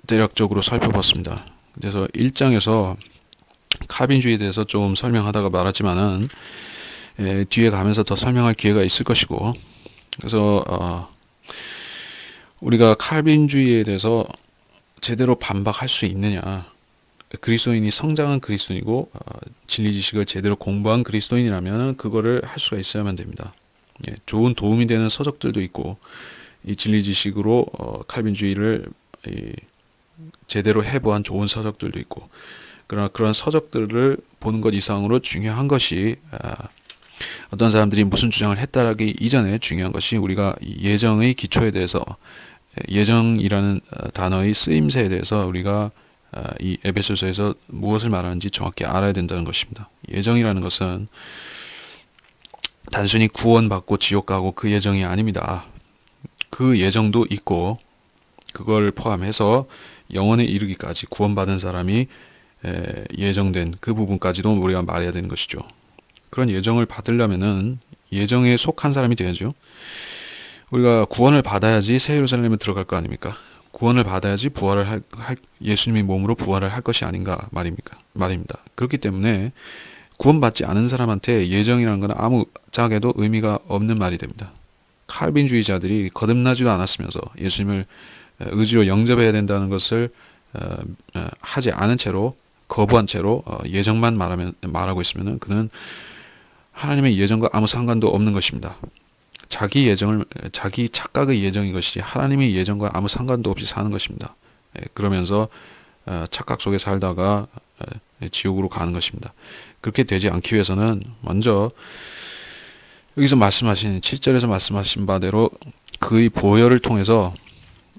대략적으로 살펴봤습니다. 그래서 1장에서 칼빈주의에 대해서 좀 설명하다가 말았지만은 뒤에 가면서 더 설명할 기회가 있을 것이고, 그래서 우리가 칼빈주의에 대해서 제대로 반박할 수 있느냐, 그리스도인이 성장한 그리스도인이고 진리 지식을 제대로 공부한 그리스도인이라면 그거를 할 수가 있어야만 됩니다. 좋은 도움이 되는 서적들도 있고 이 진리 지식으로 칼빈주의를 제대로 해보한 좋은 서적들도 있고, 그러나 그런 서적들을 보는 것 이상으로 중요한 것이 어떤 사람들이 무슨 주장을 했다라기 이전에 중요한 것이 우리가 예정의 기초에 대해서, 예정이라는 단어의 쓰임새에 대해서 우리가 이 에베소서에서 무엇을 말하는지 정확히 알아야 된다는 것입니다. 예정이라는 것은 단순히 구원받고 지옥 가고 그 예정이 아닙니다. 그 예정도 있고 그걸 포함해서 영원에 이르기까지 구원받은 사람이 예정된 그 부분까지도 우리가 말해야 되는 것이죠. 그런 예정을 받으려면은 예정에 속한 사람이 돼야죠. 우리가 구원을 받아야지 새 예루살렘에 들어갈 거 아닙니까? 구원을 받아야지 부활을 예수님의 몸으로 부활을 할 것이 아닌가 말입니다. 그렇기 때문에 구원받지 않은 사람한테 예정이라는 건 아무 짝에도 의미가 없는 말이 됩니다. 칼빈주의자들이 거듭나지도 않았으면서 예수님을 의지로 영접해야 된다는 것을 하지 않은 채로, 거부한 채로 예정만 말하고 있으면 그는 하나님의 예정과 아무 상관도 없는 것입니다. 자기 착각의 예정인 것이지 하나님의 예정과 아무 상관도 없이 사는 것입니다. 그러면서 착각 속에 살다가 지옥으로 가는 것입니다. 그렇게 되지 않기 위해서는 먼저 여기서 말씀하신 7절에서 말씀하신 바대로 그의 보혈을 통해서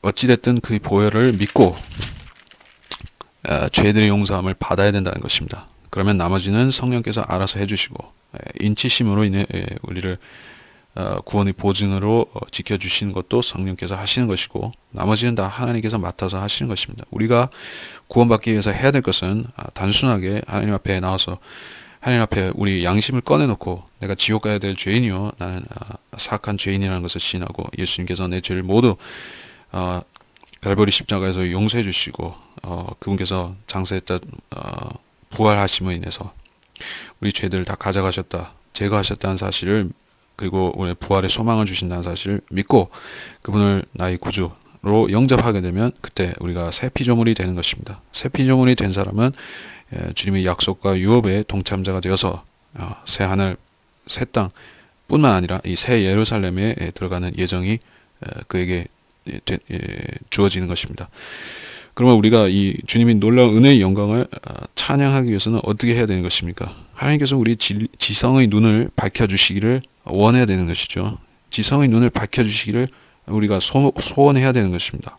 어찌됐든 그의 보혈을 믿고 죄들의 용서함을 받아야 된다는 것입니다. 그러면 나머지는 성령께서 알아서 해주시고 인치심으로 인해 우리를 구원의 보증으로 지켜주시는 것도 성령께서 하시는 것이고 나머지는 다 하나님께서 맡아서 하시는 것입니다. 우리가 구원받기 위해서 해야 될 것은 단순하게 하나님 앞에 나와서 하나님 앞에 우리 양심을 꺼내놓고 내가 지옥 가야 될 죄인이요, 나는 사악한 죄인이라는 것을 시인하고 예수님께서 내 죄를 모두 갈보리 십자가에서 용서해 주시고 그분께서 장사했다 부활하심으로 인해서 우리 죄들을 다 가져가셨다, 제거하셨다는 사실을, 그리고 우리 부활의 소망을 주신다는 사실을 믿고 그분을 나의 구주로 영접하게 되면 그때 우리가 새 피조물이 되는 것입니다. 새 피조물이 된 사람은 주님의 약속과 유업의 동참자가 되어서 새 하늘 새 땅 뿐만 아니라 이 새 예루살렘에 들어가는 예정이 그에게 주어지는 것입니다. 그러면 우리가 이 주님의 놀라운 은혜의 영광을 찬양하기 위해서는 어떻게 해야 되는 것입니까? 하나님께서 우리 지성의 눈을 밝혀주시기를 원해야 되는 것이죠. 지성의 눈을 밝혀주시기를 우리가 소원해야 되는 것입니다.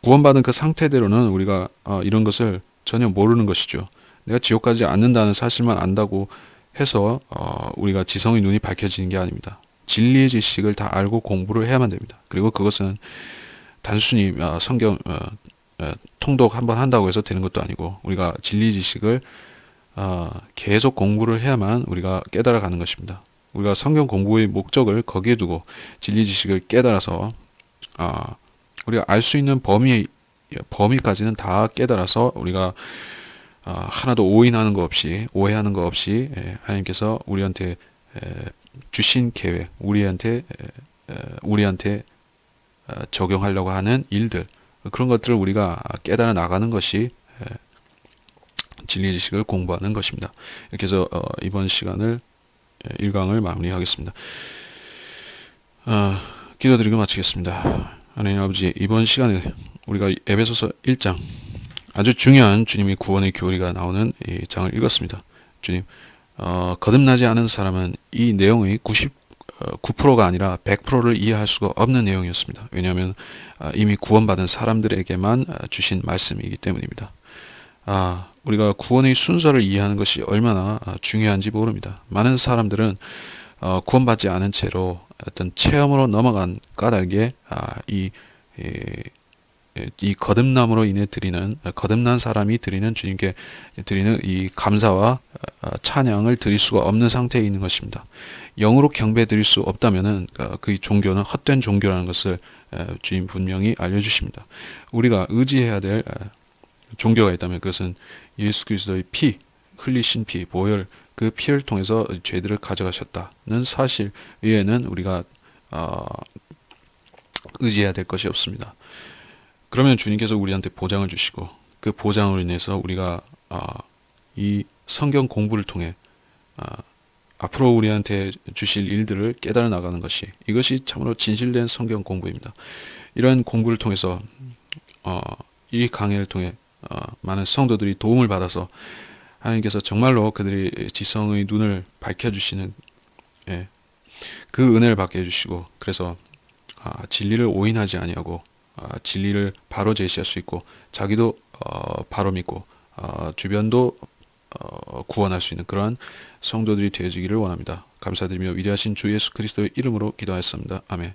구원받은 그 상태대로는 우리가 이런 것을 전혀 모르는 것이죠. 내가 지옥 가지 않는다는 사실만 안다고 해서 우리가 지성의 눈이 밝혀지는 게 아닙니다. 진리의 지식을 다 알고 공부를 해야만 됩니다. 그리고 그것은 단순히 성경 통독 한번 한다고 해서 되는 것도 아니고 우리가 진리 지식을 계속 공부를 해야만 우리가 깨달아가는 것입니다. 우리가 성경 공부의 목적을 거기에 두고 진리 지식을 깨달아서 우리가 알 수 있는 범위까지는 다 깨달아서 우리가 하나도 오인하는 거 없이, 오해하는 거 없이 하나님께서 우리한테 주신 계획, 우리한테 적용하려고 하는 일들, 그런 것들을 우리가 깨달아 나가는 것이 진리 지식을 공부하는 것입니다. 이렇게 해서 이번 시간을 1강을 마무리하겠습니다. 기도드리고 마치겠습니다. 하나님 아버지, 이번 시간에 우리가 에베소서 1장 아주 중요한 주님의 구원의 교리가 나오는 이 장을 읽었습니다. 주님, 거듭나지 않은 사람은 이 내용의 99%가 아니라 100%를 이해할 수가 없는 내용이었습니다. 왜냐하면 이미 구원받은 사람들에게만 주신 말씀이기 때문입니다. 우리가 구원의 순서를 이해하는 것이 얼마나 중요한지 모릅니다. 많은 사람들은 구원받지 않은 채로 어떤 체험으로 넘어간 까닭에 이 거듭남으로 인해 거듭난 사람이 드리는 주님께 드리는 이 감사와 찬양을 드릴 수가 없는 상태에 있는 것입니다. 영으로 경배 드릴 수 없다면은 그 종교는 헛된 종교라는 것을 주님 분명히 알려주십니다. 우리가 의지해야 될 종교가 있다면 그것은 예수 그리스도의 피, 흘리신 피, 보혈, 그 피를 통해서 죄들을 가져가셨다는 사실 외에는 우리가 의지해야 될 것이 없습니다. 그러면 주님께서 우리한테 보장을 주시고 그 보장으로 인해서 우리가 이 성경 공부를 통해 앞으로 우리한테 주실 일들을 깨달아 나가는 것이, 이것이 참으로 진실된 성경 공부입니다. 이러한 공부를 통해서 이 강해를 통해 많은 성도들이 도움을 받아서 하나님께서 정말로 그들의 지성의 눈을 밝혀주시는 그 은혜를 받게 해주시고, 그래서 진리를 오인하지 아니하고 진리를 바로 제시할 수 있고 자기도 바로 믿고 주변도 구원할 수 있는 그러한 성도들이 되어지기를 원합니다. 감사드리며 위대하신 주 예수 그리스도의 이름으로 기도하였습니다. 아멘.